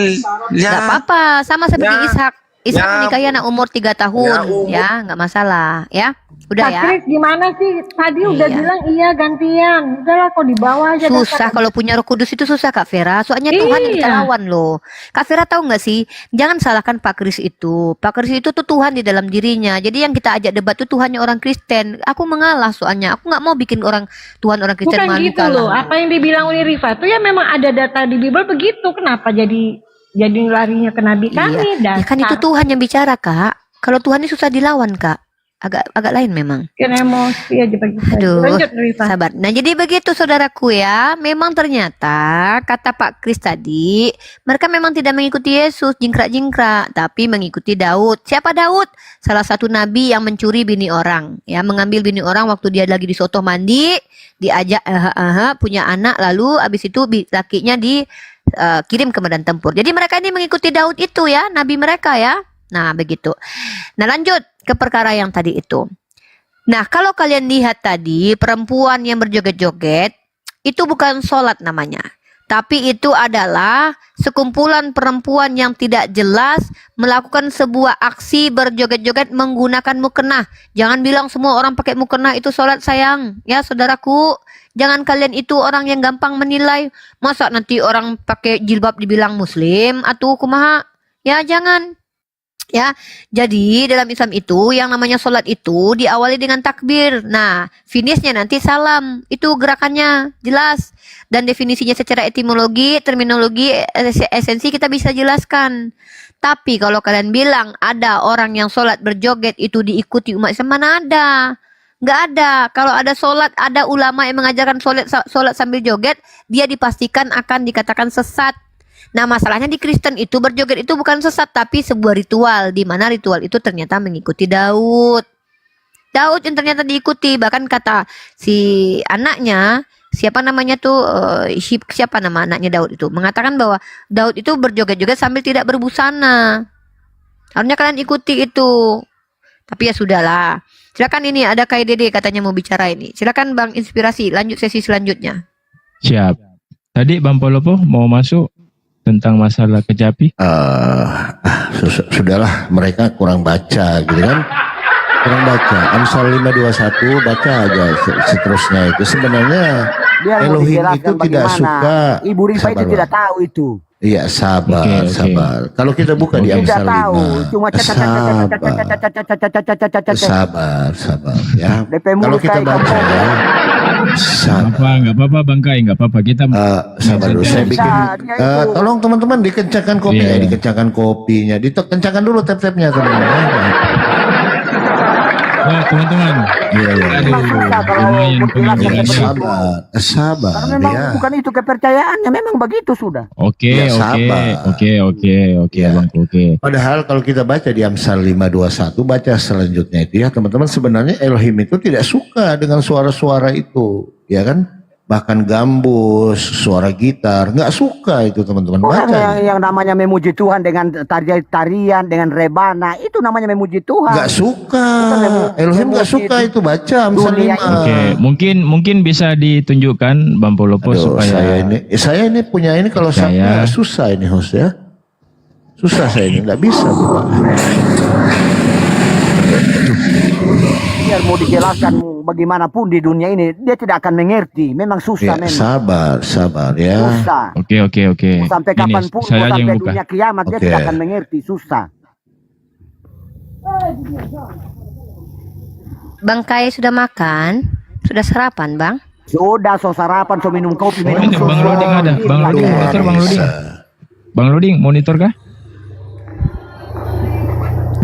Ya. Gak apa-apa, sama seperti Ya. Ishak. Ishak Ya. menikahi anak umur 3 tahun, Ya, nggak masalah, ya. Udah Pak ya. Kris gimana sih? Tadi udah Iya. bilang iya gantian. Udahlah kok di bawah aja. Susah kalau punya Roh Kudus itu susah Kak Vera. Soalnya Tuhan yang kita Iya. lawan loh. Kak Vera tahu nggak sih? Jangan salahkan Pak Kris itu. Pak Kris itu tuh Tuhan di dalam dirinya. Jadi yang kita ajak debat tuh Tuhannya orang Kristen. Aku mengalah soalnya. Aku nggak mau bikin orang Tuhan orang Kristen Bukan malu gitu kalah. loh. Apa yang dibilang Uni Rifa tuh ya memang ada data di Bible begitu. Kenapa jadi larinya ke Nabi kami? Iya. Ya kan itu Tuhan yang bicara Kak. Kalau Tuhan ini susah dilawan Kak. Agak lain memang. Bikin emosi aja bagi saya. Aduh, Lanjut Rifa. sabar. Nah, jadi begitu saudaraku ya. Memang ternyata kata Pak Kris tadi, mereka memang tidak mengikuti Yesus jingkrak-jingkrak, tapi mengikuti Daud. Siapa Daud? Salah satu nabi yang mencuri bini orang, ya, mengambil bini orang waktu dia lagi di soto mandi, diajak punya anak, lalu abis itu lakinya dikirim ke medan tempur. Jadi mereka ini mengikuti Daud itu ya, nabi mereka ya. Nah, begitu. Nah, lanjut ke perkara yang tadi itu. Nah, kalau kalian lihat tadi, perempuan yang berjoget-joget, itu bukan sholat namanya. Tapi itu adalah sekumpulan perempuan yang tidak jelas melakukan sebuah aksi berjoget-joget menggunakan mukena. Jangan bilang semua orang pakai mukena itu sholat, sayang. Ya saudaraku, jangan kalian itu orang yang gampang menilai. Masa nanti orang pakai jilbab dibilang muslim atau kumaha? Ya jangan. Ya, jadi dalam Islam itu yang namanya sholat itu diawali dengan takbir. Nah, finishnya nanti salam. Itu gerakannya jelas. Dan definisinya secara etimologi, terminologi, esensi kita bisa jelaskan. Tapi kalau kalian bilang ada orang yang sholat berjoget itu diikuti umat Islam, mana ada? Nggak ada. Kalau ada sholat, ada ulama yang mengajarkan sholat sambil joget, dia dipastikan akan dikatakan sesat. Nah, masalahnya di Kristen itu berjoget itu bukan sesat, tapi sebuah ritual, di mana ritual itu ternyata mengikuti Daud. Daud yang ternyata diikuti, bahkan kata si anaknya, siapa namanya tuh, siapa nama anaknya Daud itu, mengatakan bahwa Daud itu berjoget-joget sambil tidak berbusana. Harusnya kalian ikuti itu. Tapi ya sudahlah. Silakan, ini ada KDD katanya mau bicara ini. Silakan Bang Inspirasi, lanjut sesi selanjutnya. Siap. Tadi Bang Polopo mau masuk tentang masalah kecapi. Sudahlah, mereka kurang baca gitu kan. Kurang baca. Amsal 5:21 baca aja seterusnya itu. Sebenarnya Biar mau Elohim dijelaskan itu tidak bagaimana. suka. Ibu Rifa itu Sabar, tidak tahu itu. Iya, sabar, Oke, oke. sabar. Kalau kita buka di Oke. Tidak Amsal tahu. 5. Cuma Sabar ya. DP Kalau mulut kita kayak baca kampung. ya. Sabar. Nggak apa-apa Bang Kai, nggak apa-apa. Kita Sabar dulu, saya Bisa, bikin. dia itu. Tolong teman-teman dikencangkan kopinya, Iya. dikencangkan kopinya, dikencangkan dulu tap-tapnya teman-teman. Oh, teman-teman. Iya, iya. Aduh, Memang susah kalau lumayan menjelaskan penganggurannya. seperti itu. Sabar Karena memang ya. bukan itu kepercayaannya, memang begitu sudah. Oke, Ya, oke, sabar. oke, Ya. Bang, oke. Padahal kalau kita baca di Amsal 5:21, baca selanjutnya itu ya teman-teman, sebenarnya Elohim itu tidak suka dengan suara-suara itu, ya kan? Bahkan gambus, suara gitar, nggak suka itu teman-teman. Orang Baca. yang namanya memuji Tuhan dengan tarian, dengan rebana, itu namanya memuji Tuhan. Nggak suka. Itu Elohim nggak memuji suka itu, baca Amsal dunia 5. Oke, mungkin bisa ditunjukkan Bang Polopo Aduh, supaya saya ini punya ini kalau Saya- sampai susah ini host ya. Susah saya ini, nggak bisa buka. Biar mau dijelaskan bagaimanapun di dunia ini, dia tidak akan mengerti. Memang susah, Ya, memang sabar ya. susah. Oke. Mau sampai Ini, kapanpun, mau saya aja yang sampai buka. dunia kiamat, dia Oke. tidak akan mengerti. Susah. Bang Kai sudah makan? Sudah sarapan, Bang? Sudah, so sarapan, so minum kopi, Oh, minum ini susu. Bang Loding ada. Bang Loding, Iya. monitor Bang Loding. Bang Loding, monitor kah?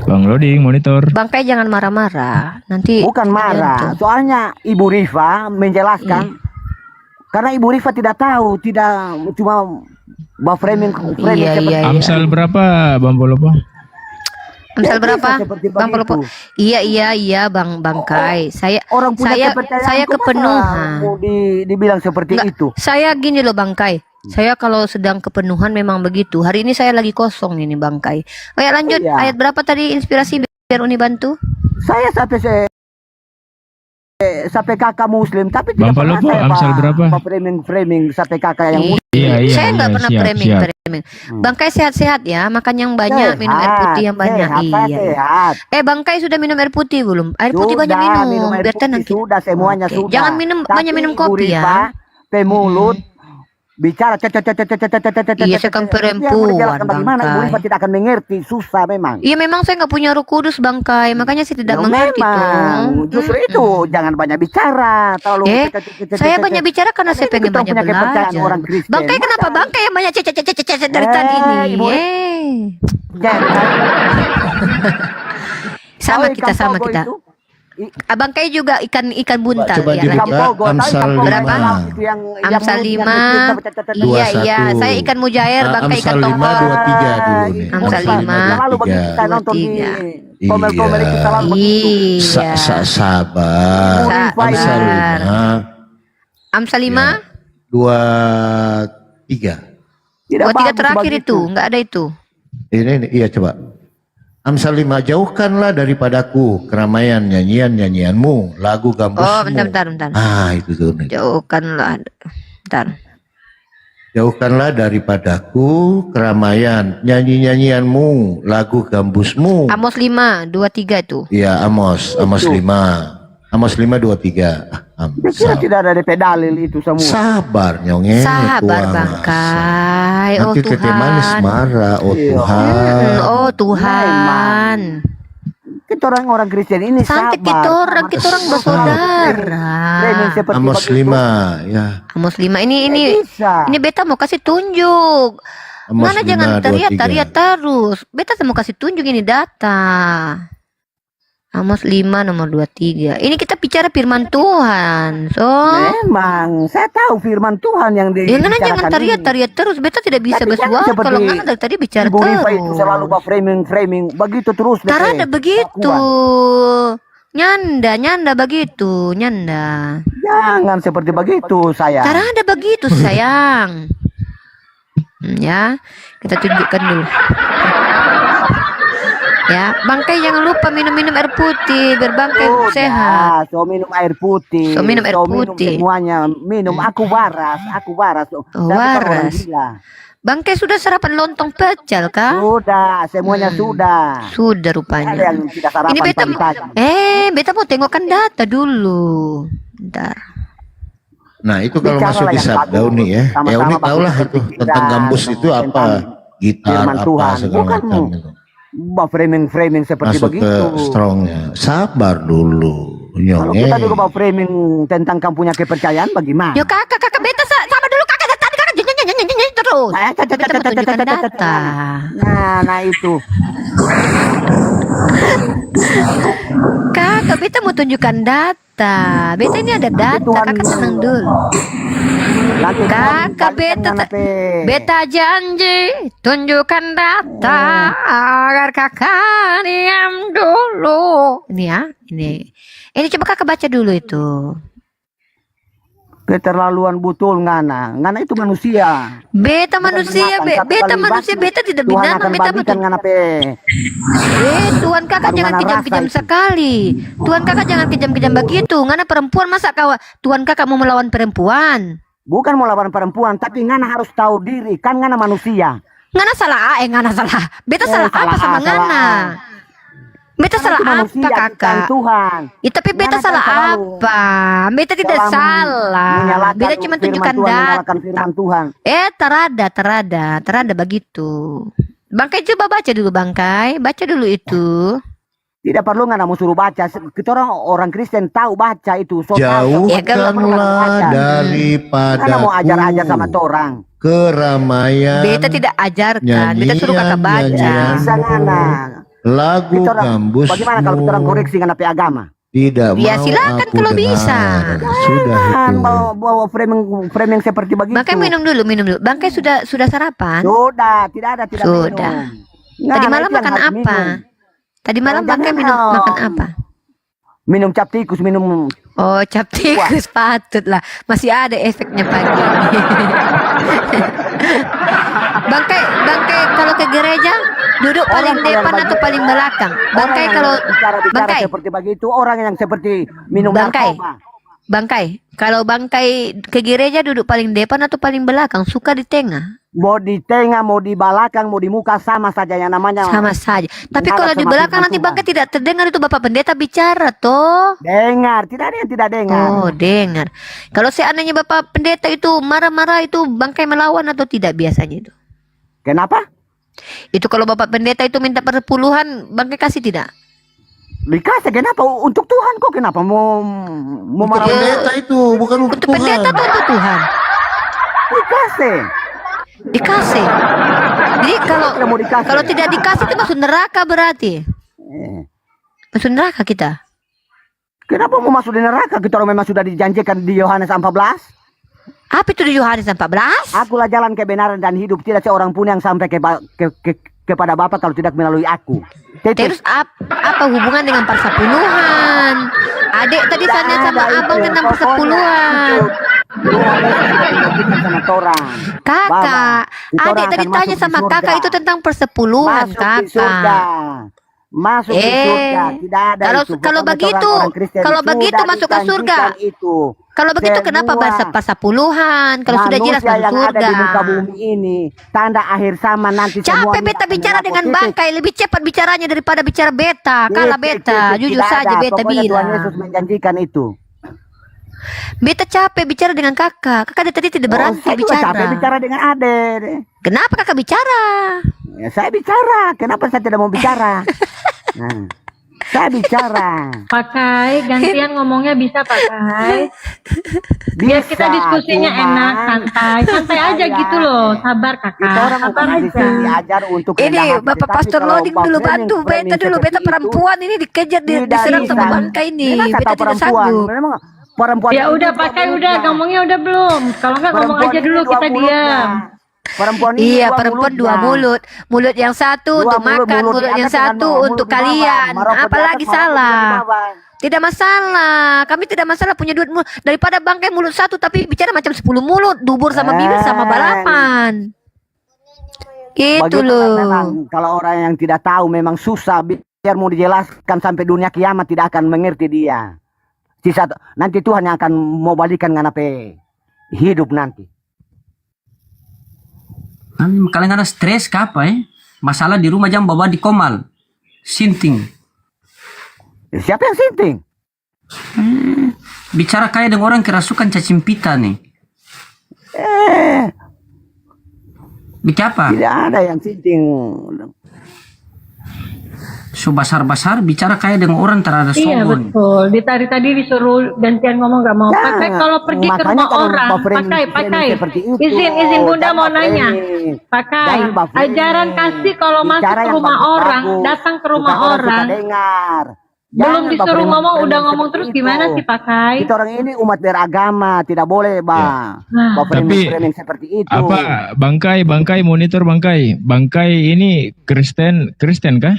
Bang Loding, monitor. Bang Kai jangan marah-marah. Nanti Bukan marah, Itu. soalnya Ibu Rifa menjelaskan karena Ibu Rifa tidak tahu, tidak cuma framing Iya, seperti iya, iya. Amsal berapa Bang Polopo? Amsal Ya, berapa? bisa seperti Bang begitu. Polopo. Iya, Bang Kai. Saya orang punya saya kepercayaan. saya kok masa kepenuhan. mau dibilang seperti Enggak, itu. saya gini loh Bang Kai. Saya kalau sedang kepenuhan memang begitu. Hari ini saya lagi kosong ini Bang Kai. Oh ya lanjut, Iya. ayat berapa tadi inspirasi biar Uni bantu? Saya sampai kakak muslim, tapi Bang tidak pernah Palopo, saya Amsal berapa? framing sampai kakak yang muslim. Iya, Saya nggak pernah siap. framing. Bang Kai sehat-sehat ya, makan yang banyak, minum air putih yang banyak. Sehat, saya Iya. sehat. Bang Kai sudah minum air putih belum? Air putih banyak Sudah, minum, air biar putih tenang. sudah, semuanya Oke. sudah. Jangan banyak minum Ibu kopi ya. Rifa, pemulut bicara Iya, saya kan perempuan, bagaimana Bang Ibu Rifa Kai. tidak akan mengerti, susah memang. Iya memang saya nggak punya Roh Kudus Bang Kai, makanya saya tidak Ya, mengerti memang. tuh. Justru itu jangan banyak bicara. Terlalu Saya banyak bicara karena saya pengen kita banyak punya kepercayaan belajar. orang Kristen. Bang Kai kenapa Bang Kai yang banyak cecet dari tadi Ibu. nih? Jangan. Sama Tahu kita, ikan sama pogo kita. itu? Abang Kai juga ikan buntal. Coba Ya, dibuka. lanjut. Ikan pogo, tahu Amsal ikan pogo berapa? itu yang Amsal mulut 5. yang kecil, Iya, 21. iya. Saya ikan mujair, Bang Kai ikan Amsal 5, tongkol. 23 dulu nih. Amsal 5, Selalu begitu kita nonton di 23. komel-komel itu selalu begitu. Iya. Sabar. Amsal Sabar. 5, Amsal 5, 23. Tidak 23 bagus terakhir begitu. itu, nggak ada itu. Ini iya coba. Amsal 5, jauhkanlah daripadaku keramaian nyanyian-nyanyianmu, lagu gambusmu. Oh, bentar. Ah, itu tuh nih. Jauhkanlah. Bentar. Jauhkanlah daripadaku keramaian, nyanyi-nyanyianmu, lagu gambusmu. Amos 5:23 itu. Iya, Amos 5. Amos 5:23. Kira tidak ada DP dalil itu semua. Sabar nyonge. Sabar Tuhan. Bangkai. Oh Nanti teteh manis Tuhan. marah. Oh Iya. Tuhan. Oh Tuhan. Kita orang Kristen ini Santai sabar. kita orang bersaudara. Framing seperti Amos begitu. 5. Ya. Amos 5 ini Bisa. ini beta mau kasih tunjuk. Amos Mana 5, jangan 23. teriak-teriak terus. Beta mau kasih tunjuk ini data. Amos 5 nomor 23. Ini kita bicara firman Tuhan. So, Memang saya tahu firman Tuhan yang ya ngana jangan dibicarakan teriak-teriak terus. Beta tidak bisa Tapi jangan bersuara seperti kalau ngana dari tadi bicara Ibu Rifa itu terus. selalu framing begitu terus. DP. Tarada begitu. Nyanda begitu, nyanda. Jangan seperti begitu saya. Tarada begitu sayang. Ya, kita tunjukkan dulu. Ya, Bangkai jangan lupa minum-minum air putih, berbangkai sehat. So minum air putih. So, minum air putih. Semuanya minum. Aku waras. Oh, Saya bukan orang waras. gila. Bangkai sudah sarapan lontong pecel kah? Sudah, semuanya sudah. Sudah Ada rupanya. yang tidak sarapan Ini beta pagi-pagi. beta mau tengokkan data dulu. Bentar. Nah itu kalau Bicaralah masuk di yang sabda bagus. Uni ya. Sama-sama Ya Uni tahulah bagus itu berpikiran, tentang gambus itu apa. tentang Gitar firman apa Tuhan. segala Bukan macam itu. Framing seperti Masuk ke begitu. strongnya. Sabar dulu. Kalau Nyonge. kita juga bawa framing tentang kamu punya kepercayaan bagaimana? Yo kakak beta sama dulu kakak dari tadi kakak nyanyi terus. Beta mau tunjukkan data. Nah itu. Kakak beta mau tunjukkan data. Beta ini ada data. Kakak tenang dulu. Nanti Kakak beta janji tunjukkan data agar kakak diam dulu. Ini ya, ini coba kakak baca dulu itu. Keterlaluan betul ngana itu manusia. Beta manusia, beta tidak Tuhan binatang, akan beta bagikan ngana pe. Tuhan kakak Baru jangan ngana kejam-kejam rasa itu. sekali. Tuhan kakak jangan kejam-kejam begitu. Ngana perempuan masa kau Tuhan kakak mau melawan perempuan? Bukan mau lawan perempuan, tapi ngana harus tahu diri, kan ngana manusia. Ngana salah, ngana salah. Beta salah apa salah sama A, ngana? salah Beta salah Itu apa manusia, bukan kakak? Tuhan. Ya, tapi beta Ngana kan salah selalu apa? Beta tidak Dalam salah. menyalahkan Beta cuma firman tunjukkan Tuhan, data. menyalahkan firman Tuhan. Terada begitu. Bangkai coba baca dulu Bangkai, baca dulu itu. Tidak perlu ngana mau suruh baca. Kita orang Kristen tahu baca itu. So, tahu. Ya, kalau- Jauhkanlah daripada Karena mau ajar-ajar sama orang. keramaian, Beta tidak ajarkan, beta suruh kakak baca. nyanyian, Bisa ngana. lagu Kita orang, gambusmu. bagaimana kalau kita orang koreksi ngana pe agama? Tidak Ya, mau silakan aku kalau dengar. bisa. Sudah Kan itu. bawa framing seperti begitu. Bangkai minum dulu. Bangkai sudah sarapan? Sudah, tidak Sudah. minum. Tadi Ngana malam itu yang makan harus apa? minum. Tadi malam Jangan Bangkai minum. makan apa? Minum cap tikus, minum Oh, cap tikus patut lah. Masih ada efeknya pagi ini. Bangkai kalau ke gereja duduk paling Orang yang depan atau paling belakang? Bangkai orang kalau yang bicara Bangkai, seperti begitu, orang yang seperti minum Bangkai. narkoba. Bangkai, kalau Bangkai ke gereja duduk paling depan atau paling belakang? Suka di tengah? Mau di tengah, mau di belakang, mau di muka sama saja yang namanya. Sama saja. Tapi Menghadap kalau di sama belakang firman nanti Tuhan. Bangkai tidak terdengar itu Bapak Pendeta bicara toh. Dengar, tidak ada yang tidak dengar. Oh, dengar. Kalau seandainya Bapak Pendeta itu marah-marah itu Bangkai melawan atau tidak biasanya itu? Kenapa? Itu kalau Bapak Pendeta itu minta perpuluhan, Bangkai kasih tidak? Dikasih kenapa? Untuk Tuhan kok kenapa mau Untuk marah? pendeta itu bukan untuk Untuk pendeta Tuhan. atau untuk Tuhan? Dikasih. Dikasih. Jadi Tidak mau dikasih. kalau tidak dikasih itu masuk neraka berarti. Eh, Masuk neraka kita. Kenapa mau masuk di neraka? Kita orang memang sudah dijanjikan di Yohanes 14. Apa itu di Yohanes 14? Akulah jalan kebenaran dan hidup. Tidak seorang pun yang sampai kepada Bapa kalau tidak melalui aku. Terus apa hubungan dengan persepuluhan? Adik tadi tanya sama abang tentang persepuluhan. Sama orang. Kakak, Kita orang adik tadi akan tanya masuk di sama surga. kakak itu tentang persepuluhan Masuk di surga. kakak. masuk ke surga. Tidak ada kalau itu. kalau Pokoknya begitu, orang Kristen kalau sudah begitu masuk ke surga. dijanjikan Itu. Kalau begitu kenapa Semua bahasa pasal puluhan? Kalau sudah jelas manusia masuk yang ada surga. di muka bumi ini, tanda akhir zaman nanti semua Capek beta bicara dengan bangkai, lebih cepat bicaranya daripada bicara beta. Kalah beta, jujur saja beta Tuhan bilang. Yesus menjanjikan itu. Beta capek bicara dengan kakak. Kakak dari tadi tidak berhenti saya juga bicara. capek bicara dengan Ade. Kenapa kakak bicara? Ya, saya bicara. Kenapa saya tidak mau bicara? Nah, saya bicara. Pakai gantian ngomongnya bisa pakai. Biar kita Bisa, diskusinya cuman enak, santai aja saya- gitu loh. Sabar kakak, Kita orang sabar bukan di aja. sini diajar untuk Ini rendah hati, Bapak tetapi Pastor kalau Loading dulu bantu beta dulu. Beta perempuan ini dikejar, diserang sama bangkai ini. Beta tidak sanggup. Memang perempuan Ya ini udah dua pakai mulutnya. udah ngomongnya udah belum. Kalau nggak ngomong Perempuan aja ini dulu dua kita mulutnya. diam. Perempuan ini Iya, dua perempuan mulutnya. dua mulut. Mulut yang satu Dua untuk mulut, makan, mulut mulut di yang atas dengan satu mulut untuk di bawah. kalian. Maroko di Apalagi atas, Maroko di salah? bawah. Tidak masalah. Kami tidak masalah punya duit mulut. Daripada bangkai mulut satu tapi bicara macam 10 mulut, dubur sama bibir sama balapan. Gitu Bagaimana memang loh. kalau orang yang tidak tahu memang susah biar mau dijelaskan sampai dunia kiamat tidak akan mengerti dia. Nanti Tuhan yang akan mau balikan dengan apa hidup nanti. Kalian ada stres ke apa masalah di rumah jam bawa di komal sinting Siapa yang sinting? bicara kayak dengan orang kerasukan cacing pita nih. Bikin apa? Tidak ada yang sinting. So basar-basar bicara kayak dengan orang terhadap Iya sombong. betul. Tadi disuruh gantian ngomong nggak mau. Ya, Pakai kalau pergi ke makanya rumah kalau orang, buffering pakai. seperti itu. Izin bunda Jangan mau nanya. buffering. Pakai. Jangan buffering. Ajaran kasih kalau masuk Bicara ke yang rumah bagus-bagus. orang, datang ke rumah Supaya orang orang. suka dengar. Belum Jangan disuruh buffering- ngomong udah buffering ngomong terus seperti gimana itu. sih pakai? Kita orang ini umat beragama, tidak boleh Nah. buffering seperti itu. Apa bangkai monitor bangkai ini Kristen kah?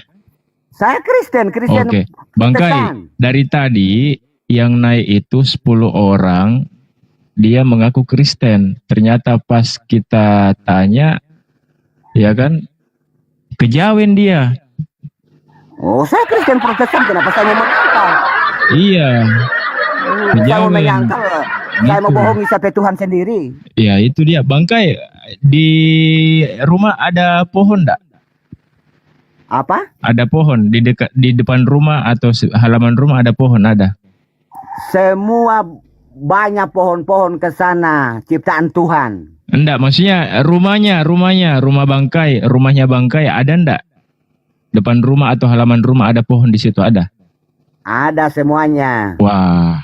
Saya Kristen. Oke, bangkai Protestan. dari tadi yang naik itu 10 orang, dia mengaku Kristen. Ternyata pas kita tanya, ya kan, kejauhin dia. Oh, saya Kristen Protestan, kenapa saya mau menyangkal? Iya, Saya mau Kejauhan. menyangkal. Saya mau Gitu. bohongi sampai Tuhan sendiri. ya itu dia. Bangkai di rumah ada pohon enggak? Apa? Ada pohon di depan rumah atau halaman rumah ada pohon ada. Semua banyak pohon-pohon ke sana, ciptaan Tuhan. Enggak, maksudnya rumahnya, rumah bangkai, rumahnya bangkai ada enggak? Depan rumah atau halaman rumah ada pohon di situ ada? Ada semuanya. Wah.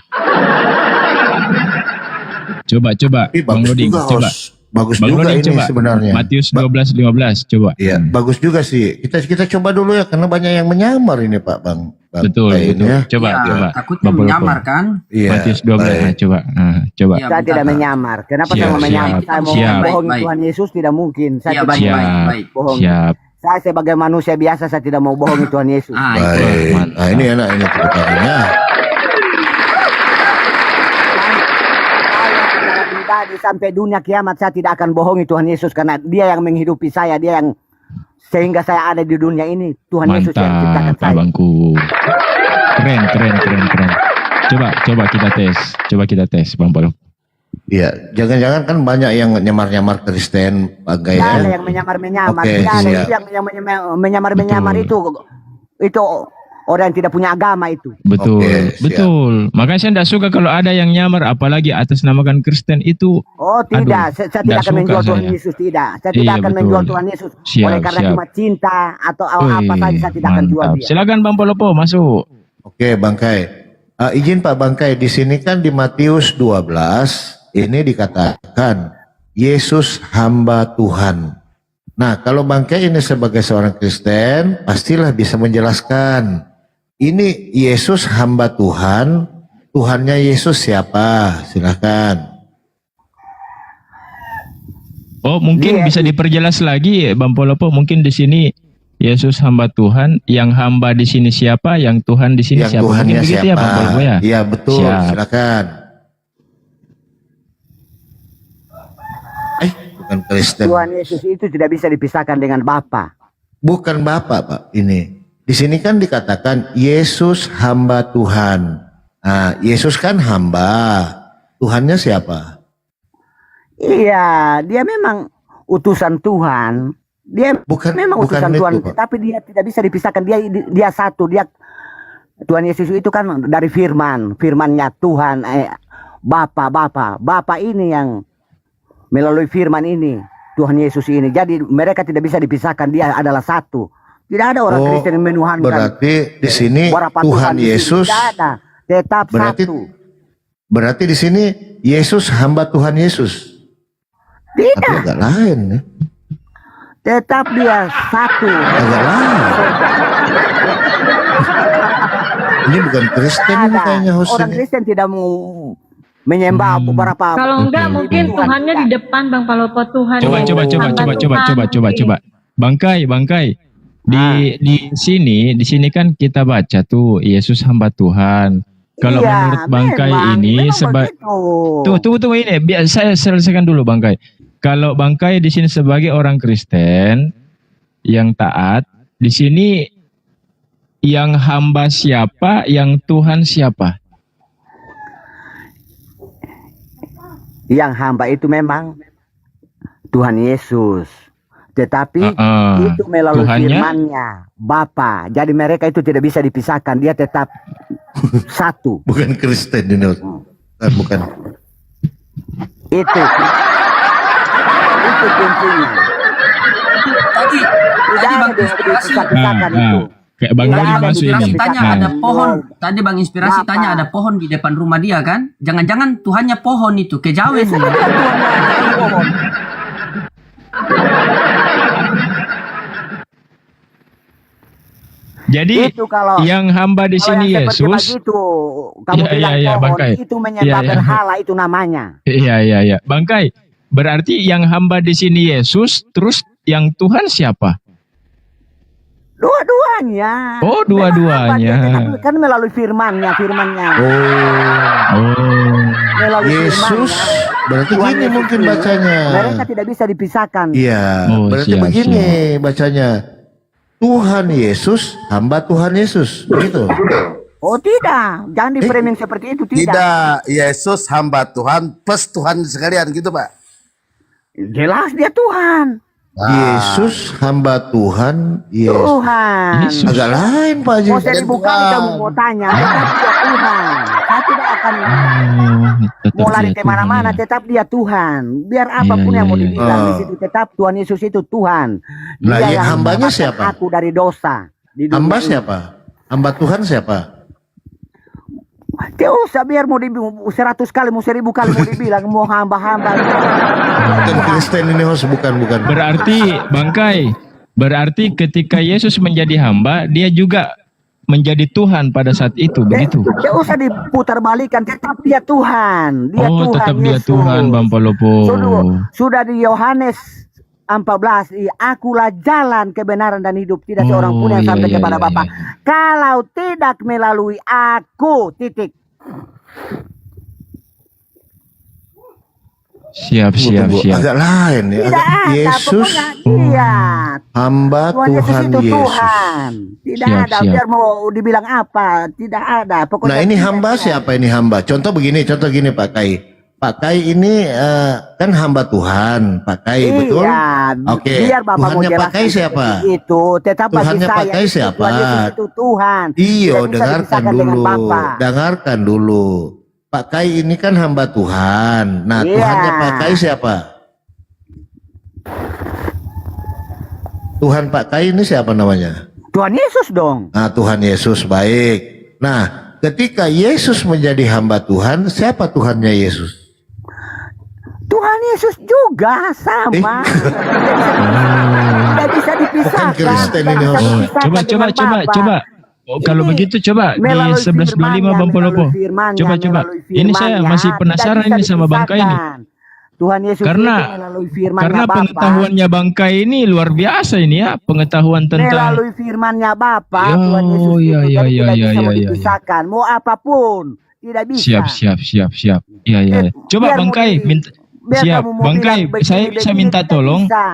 Coba, Tapi Bang bagus Loding, juga, coba. Hos. Bagus Bang juga Loding ini coba. sebenarnya. Matius 12:15 coba. Iya, bagus juga sih. Kita coba dulu ya, karena banyak yang menyamar ini Pak Bang. Betul, Kayak ini betul. ya. Coba, Ya, coba. takutnya Bapak menyamar Lopong. kan? Iya. Matius 12, baik. nah, coba. Nah, coba. Iya, Saya bentar. tidak menyamar. Kenapa saya Siap, mau menyamar? siap, Saya mau siap. membohongi Baik. Tuhan Yesus tidak mungkin. Saya Iya, tidak baik, mau baik, baik. bohong. Siap. Saya sebagai manusia biasa saya tidak mau bohongi Tuhan Yesus. Ah, itu. Baik. mantap. Nah, ini enak ini ceritanya. Saya secara pribadi sampai dunia kiamat saya tidak akan bohongi Tuhan Yesus karena Dia yang menghidupi saya, Dia yang sehingga saya ada di dunia ini. Tuhan Yesus yang ciptakan Mantap, saya. abangku. Keren. Coba kita tes, Bang Polo. Iya, jangan-jangan kan banyak yang nyamar-nyamar Kristen, Tidak bagai ada yang menyamar-menyamar. Oke, Tidak ada siap. yang menyamar-menyamar itu orang yang tidak punya agama itu. Betul, Oke, siap. betul. Makanya saya tidak suka kalau ada yang nyamar, apalagi atas namakan Kristen itu. Oh tidak, saya tidak akan suka menjual Tuhan saya. Yesus, tidak. Saya tidak Iya, akan betul. menjual Tuhan Yesus. Siap, Oleh karena siap. cuma cinta atau Wih, apa saja saya tidak akan jual mantap. dia. Silakan Bang Polopo masuk. Oke, Bangkai. Izin Pak Bangkai, di sini kan di Matius 12 ini dikatakan Yesus hamba Tuhan. Nah, kalau Bangkai ini sebagai seorang Kristen, pastilah bisa menjelaskan. Ini Yesus hamba Tuhan, Tuhannya Yesus siapa? Silakan. Oh, mungkin Iya, bisa diperjelas lagi, Bang Polopo. Mungkin di sini Yesus hamba Tuhan, yang hamba di sini siapa, yang Tuhan di sini Yang siapa? Tuhannya Mungkin begitu siapa? ya, Bang Polopo ya? Iya, betul. Siap. Silakan. Bukan Kristen. Tuhan Yesus itu tidak bisa dipisahkan dengan Bapa. Bukan Bapak, Pak. Ini Di sini kan dikatakan Yesus hamba Tuhan. Nah, Yesus kan hamba. Tuhannya siapa? Iya, dia memang utusan Tuhan. Dia memang bukan utusan itu, Tuhan, Pak. tapi dia tidak bisa dipisahkan. Dia satu. Dia Tuhan Yesus itu kan dari firmannya Tuhan, Bapa ini yang melalui firman ini, Tuhan Yesus ini. Jadi mereka tidak bisa dipisahkan. Dia adalah satu. Tidak ada orang Kristen yang menuhankan. Berarti di sini beberapa Tuhan di sini. Yesus. Tidak ada. Tetap Berarti satu. berarti di sini Yesus hamba Tuhan Yesus. Tapi Tidak. agak lain ya. Tetap dia satu. Agak lain. Ini bukan Kristen ini Ada. kayaknya host Orang ini. Kristen tidak mau menyembah beberapa. Kalau enggak mungkin Tuhannya di depan Bang Palopo, Tuhan. Coba yang coba coba hamba coba coba Tuhan. coba. Bangkai. Di sini kan kita baca tuh Yesus hamba Tuhan. Kalau Iya, menurut Bangkai memang ini begitu. tunggu ini biar saya selesaikan dulu Bangkai. Kalau Bangkai di sini sebagai orang Kristen yang taat, di sini yang hamba siapa, yang Tuhan siapa? Yang hamba itu memang Tuhan Yesus. Tetapi itu melalui Tuhannya? firman-Nya Bapa. Jadi mereka itu tidak bisa dipisahkan. Dia tetap satu. Bukan Kristen ini host. Bukan. Itu kuncinya. Tadi Tidak ada Bang Inspirasi, dipisah-pisahkan itu. Kayak Bang Tidak Yudi ada masuk ini. dipisah-pisahkan. tanya Nah, ada pohon. Tadi Bang Inspirasi Bapak. tanya ada pohon di depan rumah dia kan? Jangan-jangan Tuhannya pohon itu, kejawen. Jadi Itu kalau yang hamba di kalau sini yang seperti Yesus. begitu, kamu Iya, bilang iya, pohon, Bangkai. itu menyembah Iya. berhala itu namanya. Iya. Bangkai. Berarti yang hamba di sini Yesus, terus yang Tuhan siapa? Dua-duanya. Oh, dua-duanya. Memang kan melalui firman-Nya. Oh. Melalui Yesus firman-Nya. berarti Tuhan gini Yesus mungkin ini, bacanya. Mereka tidak bisa dipisahkan. Iya, Oh, berarti siap, begini bacanya. Tuhan Yesus, hamba Tuhan Yesus. Begitu. Oh tidak, jangan di framing seperti itu, tidak. Tidak, Yesus hamba Tuhan plus Tuhan sekalian gitu Pak. Jelas dia Tuhan. Yesus hamba Tuhan, Yesus. Tuhan. Yesus. Agak lain Pak Haji. Mau 1000 kali kamu mau tanya, tetap dia Tuhan. Saya tidak akan Tetap mau lari dia kemana-mana, Tuhan, ya. tetap dia Tuhan. Biar apapun Iya, yang mau iya, dibilang iya. di situ, tetap Tuhan Yesus itu Tuhan. Lah, Dia yang yang hambanya menyelamatkan siapa? aku dari dosa. Di dunia Hamba ini. siapa? Hamba Tuhan siapa? Tidak usah biar mau dibilang 100 kali, mau 1000 kali mau dibilang, mau hamba-hamba. Bukan Kristen ini host, bukan. Berarti Bangkai, berarti ketika Yesus menjadi hamba, dia juga menjadi Tuhan pada saat itu, begitu. Tidak usah diputar balikan, tetap dia Tuhan. Dia Oh, Tuhan tetap dia Yesus. Tuhan, Bang Palopo. Sudah di Yohanes 14, akulah jalan kebenaran dan hidup, tidak seorang pun yang iya, sampai iya, kepada iya, Bapa iya. kalau tidak melalui aku, titik. Siap. Agak lain ya. Tidak Agak ada, Yesus pokoknya dia hamba Tuhan Yesus Tuhan itu Yesus. Tuhan. Tidak Siap, ada, siap. biar mau dibilang apa, tidak ada. Pokoknya Nah ini tidak hamba ada. siapa ini hamba? Contoh gini Pak Kai. Pak Kai ini kan hamba Tuhan, Pak Kai betul? Iya, Oke. biar Bapak mau Tuhannya Pak jelaskan Kai siapa? seperti itu, tetap bagi Tuhannya Pak saya Kai itu siapa? Tuhan Yesus itu Tuhan. Iyo, Tidak bisa dengarkan dipisahkan dengan dulu. Bapa. Dengarkan dulu. Pak Kai ini kan hamba Tuhan. Nah, Iya. Tuhannya Pak Kai siapa? Tuhan Pak Kai ini siapa namanya? Tuhan Yesus dong. Nah, Tuhan Yesus baik. Nah, ketika Yesus menjadi hamba Tuhan, siapa Tuhannya Yesus? Tuhan Yesus juga sama. Tidak bisa dipisahkan. Bukan Kristen tidak ini, bisa Host. dipisahkan Coba. dengan Bapa. Oh, kalau Ini begitu coba di melalui 1125 Bang Palopo. firman-Nya, Coba. melalui Ini saya firman-Nya, masih tidak penasaran bisa ini sama Bangkai ini. dipisahkan. Tuhan Yesus Karena- itu melalui firman-Nya Karena Bapa. pengetahuannya Bangkai ini luar biasa ini ya, pengetahuan tentang Melalui firman-Nya Bapa, Ya, Tuhan Yesus oh, itu iya, jadi iya, tidak iya, bisa iya, mau iya. dipisahkan. Mau apapun, tidak bisa. Siap. Iya. Coba Biar Bangkai mau di- minta biar siap. kamu mau Bangkai, bilang begini, saya bisa begini, minta tidak tolong. bisa.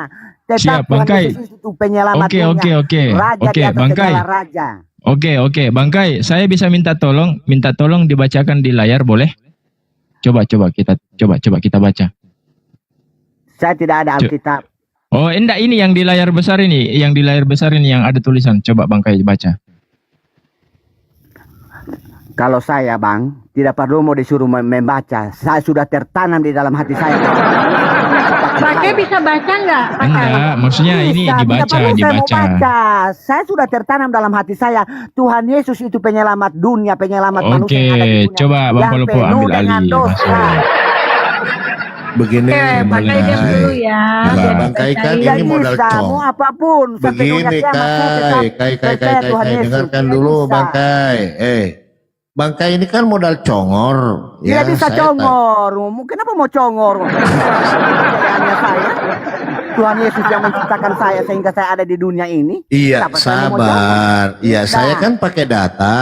Siap, Tuhan Bangkai. Yesus itu penyelamat Oke, dunia. oke, oke. Raja Oke, di atas Bangkai. segala raja. Oke, Bangkai, saya bisa minta tolong dibacakan di layar, boleh? Coba kita baca. Saya tidak ada Alkitab. Oh, enggak, ini yang di layar besar ini, yang ada tulisan. Coba Bangkai baca. Kalau saya, Bang, tidak perlu mau disuruh membaca. Saya sudah tertanam di dalam hati saya. Pakai bisa baca nggak? Pakai. Enggak, maksudnya ini Bisa, tidak perlu saya mau dibaca. baca. Saya sudah tertanam dalam hati saya. Tuhan Yesus itu penyelamat dunia, penyelamat manusia yang ada di Oke, dunia. coba Bang Yang Polopo penuh ambil dengan alih. dosa. Masuk. Begini, Pakai diam dulu ya. Coba. biar Bangkai kan dipercaya. Tidak ini modal bisa, cong. mau apapun. Sampai dunia Begini, kiamat, saya tetap percaya Tuhan Yesus. dengarkan Tidak dulu bisa. Bangkai. Bangkai ini kan modal congor. Tidak bisa saya congor. Kenapa mau congor? Percayaannya saya. Tuhan Yesus yang menciptakan saya sehingga saya ada di dunia ini. Iya, Kenapa saya mau sabar. Iya, Tidak. saya kan pakai data,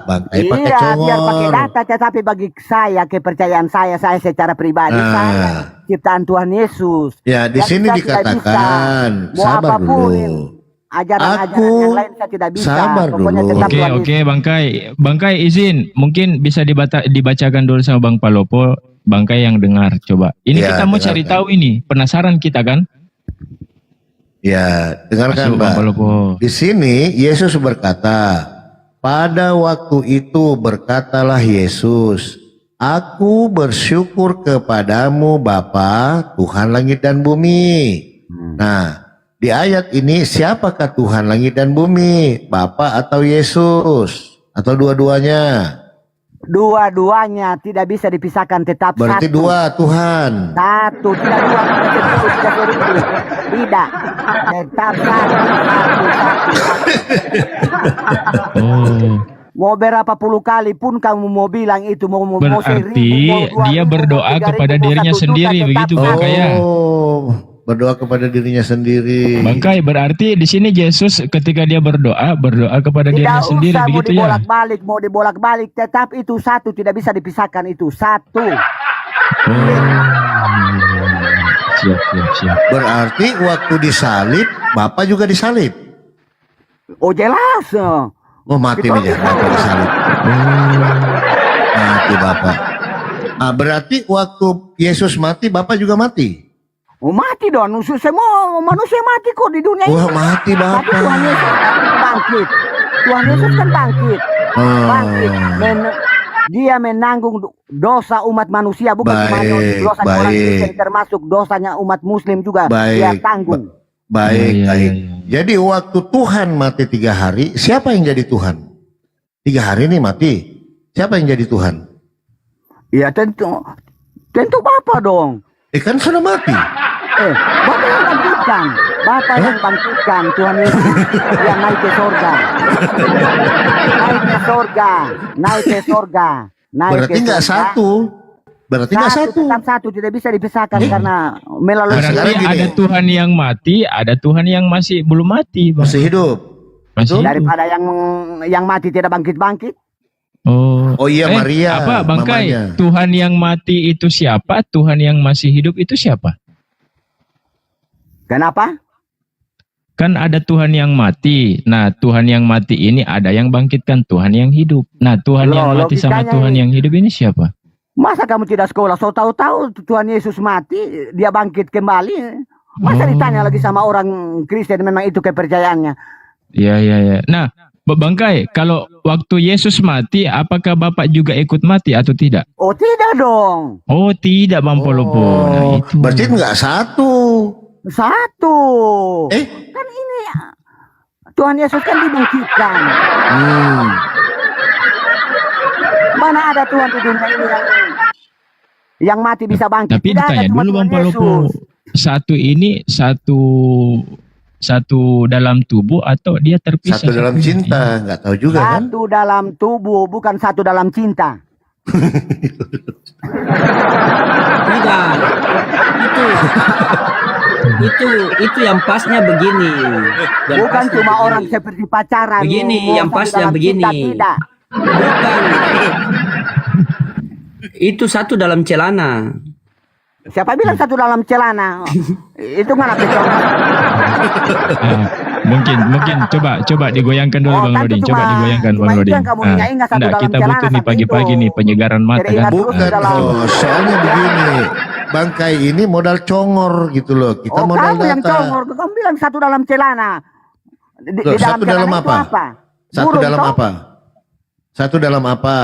Bangkai pakai Iya, congor. biar pakai data, tetapi bagi saya, kepercayaan saya secara pribadi, Nah. saya ciptaan Tuhan Yesus. Ya, di Dan sini saya tidak dikatakan, bisa. Mau sabar apapun dulu. ajaran-ajaran Aku yang lain saya tidak bisa. sabar Pokoknya dulu. tetap Oke, Tuhan oke, Yesus. Bangkai izin, mungkin bisa dibacakan dulu sama Bang Palopo, Bangkai yang dengar, coba. Ini Ya, kita mau cari dengarkan. tahu ini, penasaran kita kan? Ya, dengarkan, Masuk, Bang Mbak. Palopo. Di sini Yesus berkata, pada waktu itu berkatalah Yesus, aku bersyukur kepadamu Bapa, Tuhan langit dan bumi. Nah, di ayat ini siapakah Tuhan langit dan bumi? Bapa atau Yesus? Atau dua-duanya? Dua-duanya tidak bisa dipisahkan, tetap Berarti satu. dua Tuhan. Satu, tidak dua, tidak seribu. Tidak, tetap satu. Oh, Mau berapa puluh kali pun kamu mau bilang itu mau berarti seribu, mau dia 2.000, berdoa mau 3.000, kepada mau dirinya 1 juta, sendiri, tetap begitu, satu. Bangkai ya? Oh, berdoa kepada dirinya sendiri. Bangkai, berarti di sini Yesus ketika dia berdoa kepada dirinya Tidak sendiri, usah mau begitu ya? dibolak-balik, mau dibolak-balik, tetap itu satu, tidak bisa dipisahkan itu satu. Siap. Berarti waktu disalib, Bapak juga disalib. Oh jelas. Oh mati nih ya, Bapak disalib. Mati Bapak. Ah, berarti waktu Yesus mati, Bapak juga mati. Oh mati dong, semua manusia mati kok di dunia Wah ini. mati Tapi Bapak. Tuhan Yesus bangkit. Tuhan Yesus kan bangkit. Oh. Bangkit. Dia menanggung dosa umat manusia, bukan cuma Baik, dosa orang baik. Kristen, termasuk dosanya umat Muslim juga. Baik. Dia tanggung. Baik, Iya, baik. iya. Jadi waktu Tuhan mati 3 hari, siapa yang jadi Tuhan? 3 hari nih mati. Siapa yang jadi Tuhan? Ya tentu Bapak dong. Kan sudah mati. Bapak yang bangkitkan. Bapak yang bangkitkan Tuhan Yesus yang naik ke surga. Naik ke surga. Naik ke surga. Naik Berarti ke nggak surga. satu. Berarti nggak satu. Tetap satu, tidak bisa dipisahkan karena melalui Berarti Berarti gini. ada Tuhan yang mati, ada Tuhan yang masih belum mati, Bang. Masih hidup. Masih hidup. daripada yang mati tidak bangkit-bangkit. Oh iya, Maria, Apa Bangkai? mamanya. Tuhan yang mati itu siapa? Tuhan yang masih hidup itu siapa? Kenapa? Kan ada Tuhan yang mati. Nah, Tuhan yang mati ini ada yang bangkitkan Tuhan yang hidup. Nah, Tuhan Loh, yang mati sama logikanya Tuhan ini. yang hidup ini siapa? Masa kamu tidak sekolah? So tahu-tahu Tuhan Yesus mati, dia bangkit kembali. Masa ditanya lagi sama orang Kristen memang itu kepercayaannya? Iya. Nah, Bangkai, kalau waktu Yesus mati, apakah Bapak juga ikut mati atau tidak? Oh tidak dong. Oh, tidak, Bang Polopo. Nah, Oh, itu. berarti nggak satu. Satu. Eh? Kan ini Tuhan Yesus kan dibangkitkan. Mana ada Tuhan di dunia ini yang mati bisa bangkit? Tapi Tidak ada, ditanya cuma dulu Tuhan Bang Polopo, Yesus. satu ini satu dalam tubuh atau dia terpisah? Satu dalam satunya? cinta, nggak tahu juga kan? Satu dalam tubuh, bukan satu dalam cinta. Tidak. Itu yang pasnya begini. Yang Bukan pasnya cuma begini. orang seperti pacaran. Begini, mau yang satu pasnya dalam begini. cinta, tidak. Bukan. Itu satu dalam celana. Siapa bilang satu dalam celana? Itu mana pecah? Mungkin coba digoyangkan dulu Bang kan Nurdin. itu Coba cuma- digoyangkan cuma Bang itu Nurdin. yang kamu ingat satu Enggak, dalam kita celana butuh nih sampai pagi-pagi itu. nih penyegaran mata Jadi kan. ingat terus Bukan, dalam- soalnya begini. Bangkai ini modal congor gitu loh. Kita Oh, modal kamu yang data. congor, kamu bilang satu dalam celana. Di Loh, satu dalam celana itu apa? Satu Burung, dalam toh? apa? Satu dalam apa?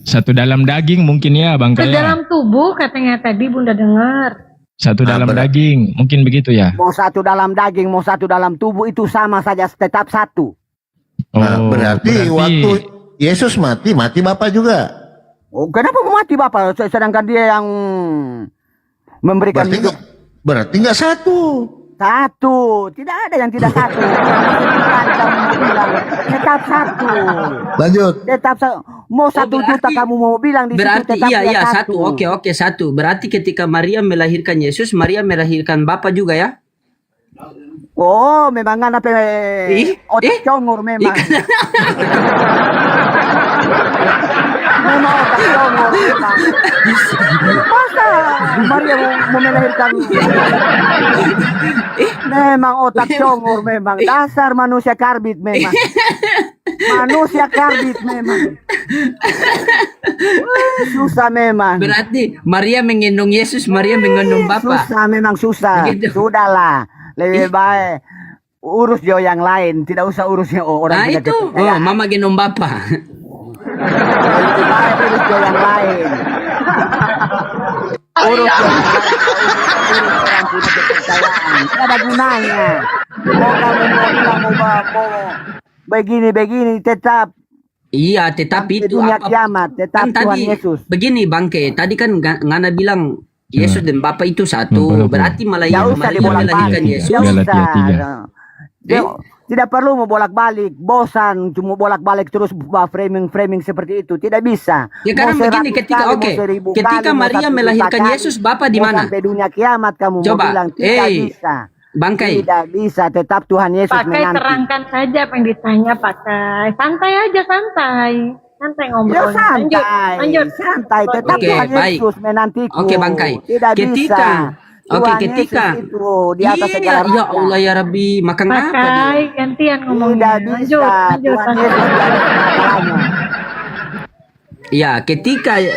Satu dalam daging mungkin ya Bang Ke Kaya. dalam tubuh katanya tadi Bunda dengar. Satu dalam berat. daging, mungkin begitu ya. Mau satu dalam daging, mau satu dalam tubuh itu sama saja, tetap satu. Nah, berarti waktu Yesus mati Bapak juga. Oh, kenapa mau mati Bapak? Sedangkan dia yang memberikan Berarti hidup. berarti nggak satu. Satu, tidak ada yang tidak satu. Kamu bilang, tetap satu. Lanjut. Tetap satu. Mau 1 juta berarti- kamu mau bilang di situ Berarti tetap dia iya satu. Oke satu. Berarti ketika Maria melahirkan Yesus, Maria melahirkan Bapa juga ya? Oh, memang kan apa otak ih. congor memang. Memang otak congor memang. Masa Maria mau melahirkan? Memang otak congor memang. Dasar manusia karbit memang. Manusia karbit memang. Susah memang. Berarti Maria menggendong Yesus, Maria menggendong Bapa. Susah memang susah. Begitu. Sudahlah. Lebih baik urus dia yang lain, tidak usah urusnya orang Nah tidak itu, kepercayaan. Mama gendong Bapa. Lebih baik urus dia yang lain. Urus dia yang lain, urus orang punya kepercayaan. Tidak ada gunanya. Mau kamu mau bilang mau begini tetap Iya, tetapi sampai itu dunia apa? kiamat, tetap Kan Tuhan tadi Yesus. begini Bangke, tadi kan Ngana bilang Yesus dan Bapa itu satu. Berarti malah Tidak yang usah Maria dibolak-balik. melahirkan Yesus. Tidak Galatia usah. 3. Tidak perlu mau bolak-balik, bosan cuma bolak-balik terus framing seperti itu, tidak bisa. Ya karena Mau begini 100 ketika kali, oke, mau 1000 ketika kali, mau Maria 1 juta melahirkan kali, Yesus, Bapa di mau mana? sampai dunia kiamat kamu Coba, mau bilang tidak bisa. Bangkai. Tidak bisa, tetap Tuhan Yesus Pakai menanti. terangkan saja apa yang ditanya, pakai santai aja, santai ngobrol. Ya santai, santai, tetap Oke, Tuhan baik. Yesus menantiku. Oke, Bangkai. Tidak Ketika bisa. Oke, Tuhan ketika Yesus itu di atas segala ya raja. Allah ya Rabbi, makan apa dia? Pakai gantian ngomongnya. Tidak bisa, Lanjut. Tuhan Yesus di atas segalanya. Ya,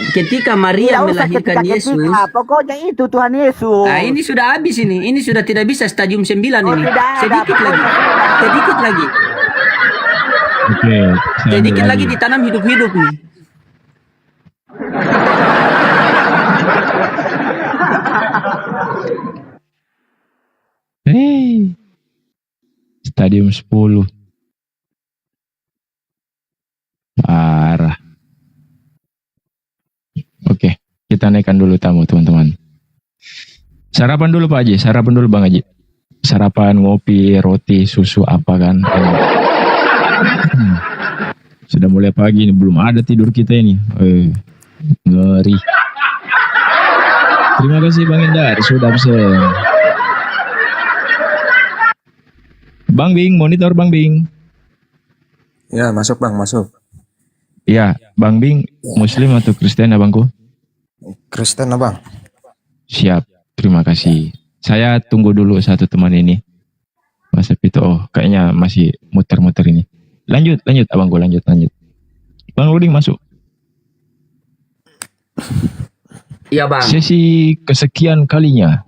ketika Maria Tidak usah melahirkan Yesus. ketika, pokoknya itu Tuhan Yesus. Nah, ini sudah habis ini. Ini sudah tidak bisa stadium 9 Oh, ini. tidak ada, Sedikit lagi. pokoknya. Sedikit lagi. Oke, saya Sedikit ambil lagi ditanam hidup-hidup nih. Hei. Stadium 10. Parah. Oke, kita naikkan dulu tamu teman-teman. Sarapan dulu Pak Haji, sarapan dulu Bang Haji. Sarapan, ngopi, roti, susu apa kan. Sudah mulai pagi ini, belum ada tidur kita ini. Ngeri. Terima kasih Bang Indar, sudah absen. Bang Bing, monitor Bang Bing. Ya, masuk Bang, masuk. Ya, Bang Bing, Muslim atau Kristen abangku? Kristen Abang. Siap, terima kasih. Saya tunggu dulu satu teman ini. Mas Pito, oh kayaknya masih muter-muter ini. Lanjut abangku, lanjut. Bang Ruding masuk. Iya Bang. Sesi kesekian kalinya.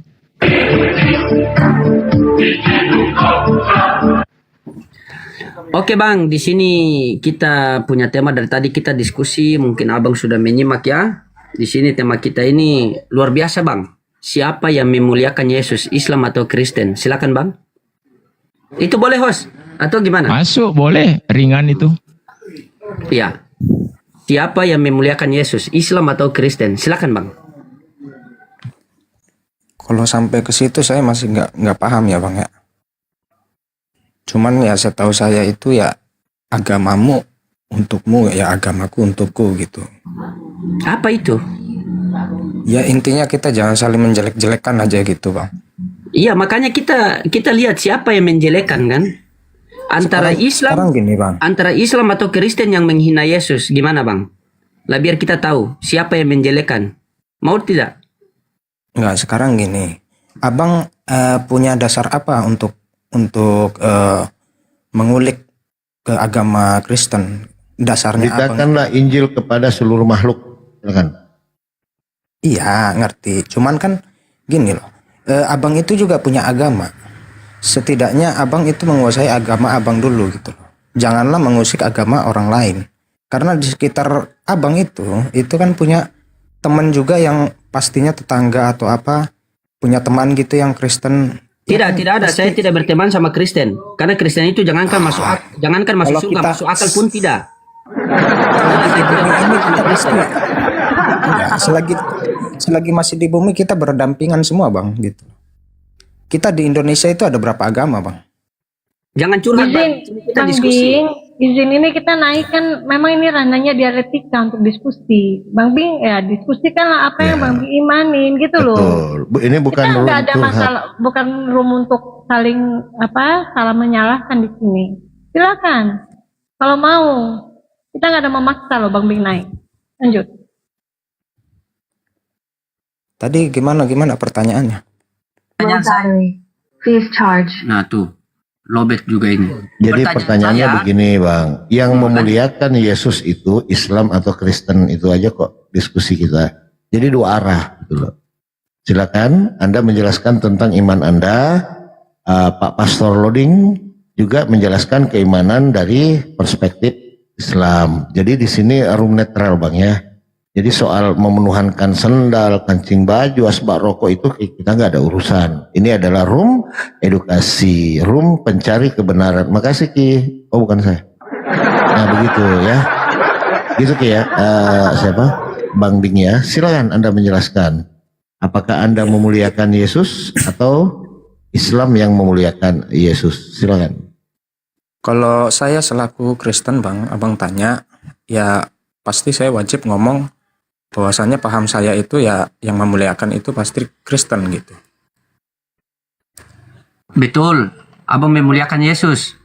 Oke Bang, di sini kita punya tema dari tadi kita diskusi, mungkin Abang sudah menyimak ya. Di sini tema kita ini luar biasa Bang. Siapa yang memuliakan Yesus, Islam atau Kristen? Silakan Bang. Itu boleh host atau gimana? Masuk boleh, ringan itu. Iya. Siapa yang memuliakan Yesus, Islam atau Kristen? Silakan Bang. Kalau sampai ke situ saya masih nggak paham ya Bang ya. Cuman ya setahu saya itu ya agamamu untukmu, ya agamaku untukku gitu. Apa itu? Ya intinya kita jangan saling menjelek-jelekan aja gitu Bang. Iya, makanya kita lihat siapa yang menjelekan kan? Antara Sekarang gini Bang. Antara Islam atau Kristen yang menghina Yesus, gimana Bang? Lah biar kita tahu siapa yang menjelekan. Mau tidak? Nggak, sekarang gini. abang punya dasar apa untuk mengulik ke agama Kristen? Dasarnya abang? Beritakanlah Injil kepada seluruh makhluk. Silakan. Iya, ngerti. Cuman kan gini loh, abang itu juga punya agama. Setidaknya abang itu menguasai agama abang dulu gitu loh. Janganlah mengusik agama orang lain. Karena di sekitar abang itu kan punya teman juga yang pastinya tetangga atau apa, punya teman gitu yang Kristen. Tidak ada. Saya tidak berteman sama Kristen. Karena Kristen itu jangankan masuk Kalau surga, masuk akal pun tidak. Di bumi ini kita pasti enggak, selagi masih di bumi kita berdampingan semua bang gitu. Kita di Indonesia itu ada berapa agama bang? Jangan curhat, Bang. Kita Bang diskusi. Bing, izin ini kita naik kan, memang ini ranahnya dialektika untuk diskusi. Bang Bing, ya diskusikanlah apa yang Ya. Bang Bing imanin gitu loh. Betul. Ini bukan Kita room nggak ada curhat. masalah, bukan room untuk saling salah menyalahkan di sini. Silakan. Kalau mau, kita nggak ada memaksa loh Bang Bing naik. Lanjut. Tadi gimana pertanyaannya? Pertanyaan saya. Please charge. Nah tuh, lobet juga ini. Jadi Pertanyaan pertanyaannya saya, begini bang, yang memuliakan Yesus itu Islam atau Kristen itu aja kok diskusi kita. Jadi dua arah gitu loh. Silakan Anda menjelaskan tentang iman Anda. Pak Pastor Loading juga menjelaskan keimanan dari perspektif Islam. Jadi di sini room netral bang ya. Jadi soal memenuhankan sendal, kancing baju, asbak rokok itu kita nggak ada urusan. Ini adalah room edukasi, room pencari kebenaran. Makasih Ki. Oh bukan saya. Nah begitu ya. Gitu Ki ya. Siapa? Bang Bing ya. Silakan Anda menjelaskan. Apakah Anda memuliakan Yesus atau Islam yang memuliakan Yesus? Silakan. Kalau saya selaku Kristen bang, abang tanya, ya pasti saya wajib ngomong bahwasanya paham saya itu ya yang memuliakan itu pasti Kristen gitu. betul. Abang memuliakan Yesus.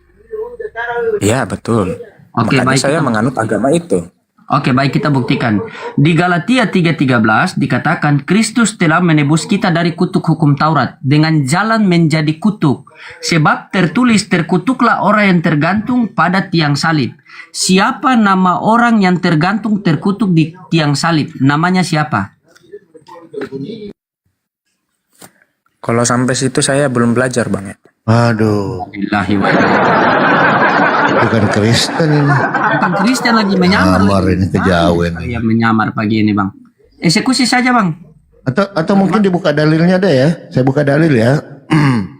Iya betul. Oke, Makanya baik. saya menganut agama itu. Oke, baik, kita buktikan. Di Galatia 3:13 dikatakan Kristus telah menebus kita dari kutuk hukum Taurat dengan jalan menjadi kutuk. Sebab tertulis, terkutuklah orang yang tergantung pada tiang salib. Siapa nama orang yang tergantung terkutuk di tiang salib? Namanya siapa? Kalau sampai situ saya belum belajar bang ya. Aduh, Billahi wa bukan Kristen ini. Bukan Kristen lagi menyamar. Nyamar ini kejawen. Iya, menyamar pagi ini, Bang. Eksekusi saja, Bang. Atau mungkin dibuka dalilnya ada ya. Saya buka dalil ya.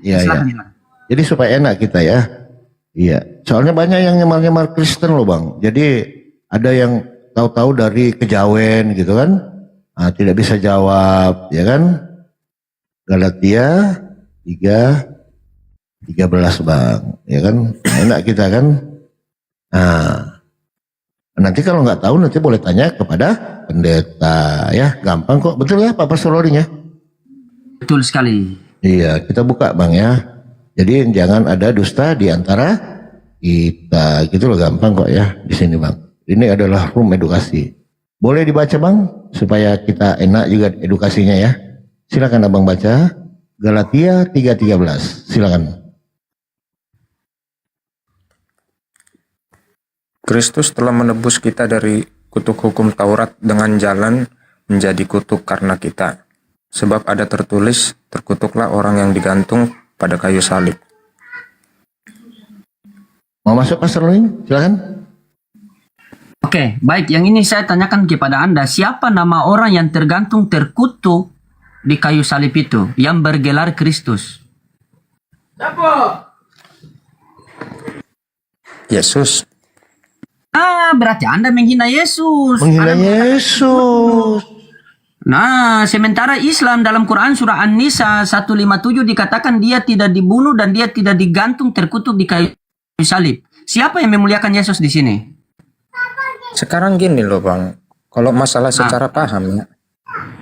Iya ya. Silakan, silakan. Jadi supaya enak kita ya. Iya. Soalnya banyak yang nyamar-nyamar Kristen loh bang. Jadi ada yang tahu-tahu dari kejawen gitu kan. Nah, tidak bisa jawab ya kan. Galatia 3:13 bang. Ya kan. Enak kita kan. Nah. Nanti kalau nggak tahu nanti boleh tanya kepada pendeta ya. Gampang kok. Betul ya Pak Pastor Loring ya. Betul sekali. Iya, kita buka bang ya. Jadi jangan ada dusta di antara kita, gitu loh, gampang kok ya di sini bang. Ini adalah room edukasi. Boleh dibaca bang, supaya kita enak juga edukasinya ya. Silakan abang baca Galatia 3:13. Silakan. Kristus telah menebus kita dari kutuk hukum Taurat dengan jalan menjadi kutuk karena kita. Sebab ada tertulis, terkutuklah orang yang digantung pada kayu salib. Mau masuk Pastor Loring? Silakan. Oke, baik. Yang ini saya tanyakan kepada Anda. Siapa nama orang yang tergantung terkutuk di kayu salib itu? Yang bergelar Kristus. Yesus. Berarti Anda menghina Yesus. Menghina Yesus. Nah, sementara Islam dalam Quran surah An-Nisa 157 dikatakan dia tidak dibunuh dan dia tidak digantung terkutuk di kayu salib. Siapa yang memuliakan Yesus di sini? Sekarang gini loh bang, kalau masalah secara paham ya,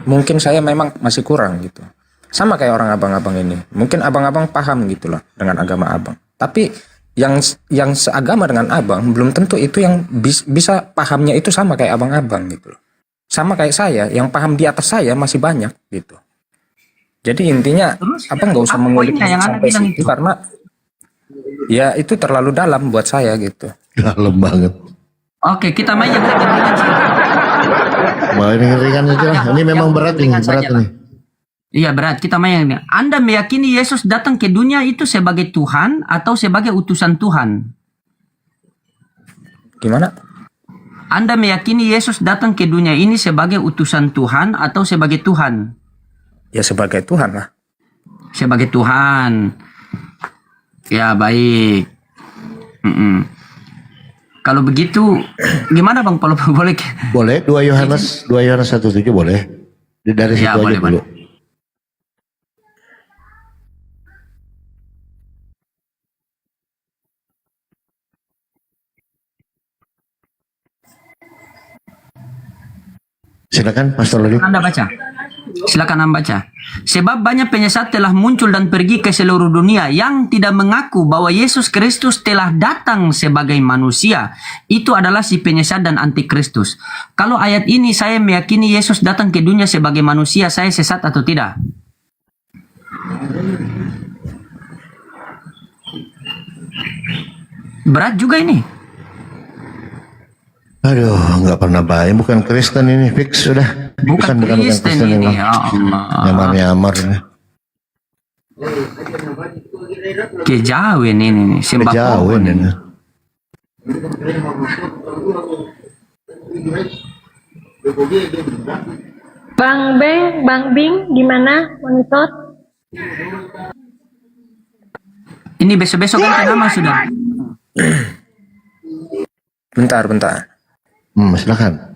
mungkin saya memang masih kurang gitu. Sama kayak orang abang-abang ini. Mungkin abang-abang paham gitu loh dengan agama abang. Tapi yang seagama dengan abang belum tentu itu yang bisa pahamnya itu sama kayak abang-abang gitu loh. Sama kayak saya, yang paham di atas saya masih banyak gitu. Jadi intinya Terus, abang nggak usah apa mengulik poinnya yang Anda sampai bilang situ itu? karena ya itu terlalu dalam buat saya gitu. Dalam banget. Oke, kita main yang ringan-ringan saja. Wah, ini ringan aja lah. Ini memang berat nih, ringan berat saja lah. nih. Iya berat, kita main yang Anda meyakini Yesus datang ke dunia itu sebagai Tuhan atau sebagai utusan Tuhan? Gimana? Anda meyakini Yesus datang ke dunia ini sebagai utusan Tuhan atau sebagai Tuhan? Ya sebagai Tuhan lah. Sebagai Tuhan. Ya baik. Kalau begitu, gimana Bang Paulo? Boleh? Boleh 2 Yohanes 1:7 boleh. Dari situ Ya, aja boleh, dulu. Silakan Pastor Lodi. Anda baca. Silakan Anda baca. Sebab banyak penyesat telah muncul dan pergi ke seluruh dunia yang tidak mengaku bahwa Yesus Kristus telah datang sebagai manusia. Itu adalah si penyesat dan antikristus. Kalau ayat ini saya meyakini Yesus datang ke dunia sebagai manusia, saya sesat atau tidak? Berat juga ini. Aduh, nggak pernah baik. Bukan Kristen ini, fix sudah. Bukan Kristen ini. Ya Allah. Nyamar-nyamar ini. Kejawen ini. Sembah Kejauhan pohon ini. Bang Bing, gimana monitor? Ini besok-besok ganti nama sudah. Bentar. Silakan.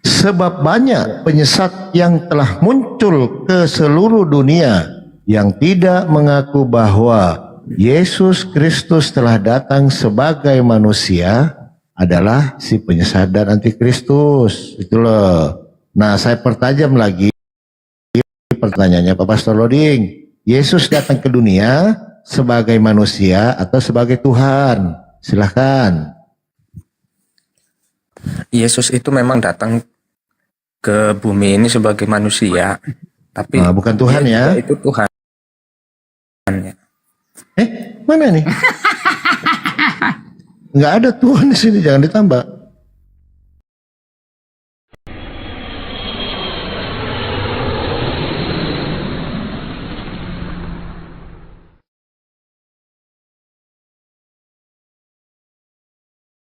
Sebab banyak penyesat yang telah muncul ke seluruh dunia yang tidak mengaku bahwa Yesus Kristus telah datang sebagai manusia adalah si penyesat dan antikristus. Itulah. Nah, saya pertajam lagi pertanyaannya Pak Pastor Loding. Yesus datang ke dunia sebagai manusia atau sebagai Tuhan? Silahkan. Yesus itu memang datang ke bumi ini sebagai manusia, tapi Bukan Tuhan dia ya? juga itu Tuhan. Mana nih? Nggak ada Tuhan di sini, jangan ditambah.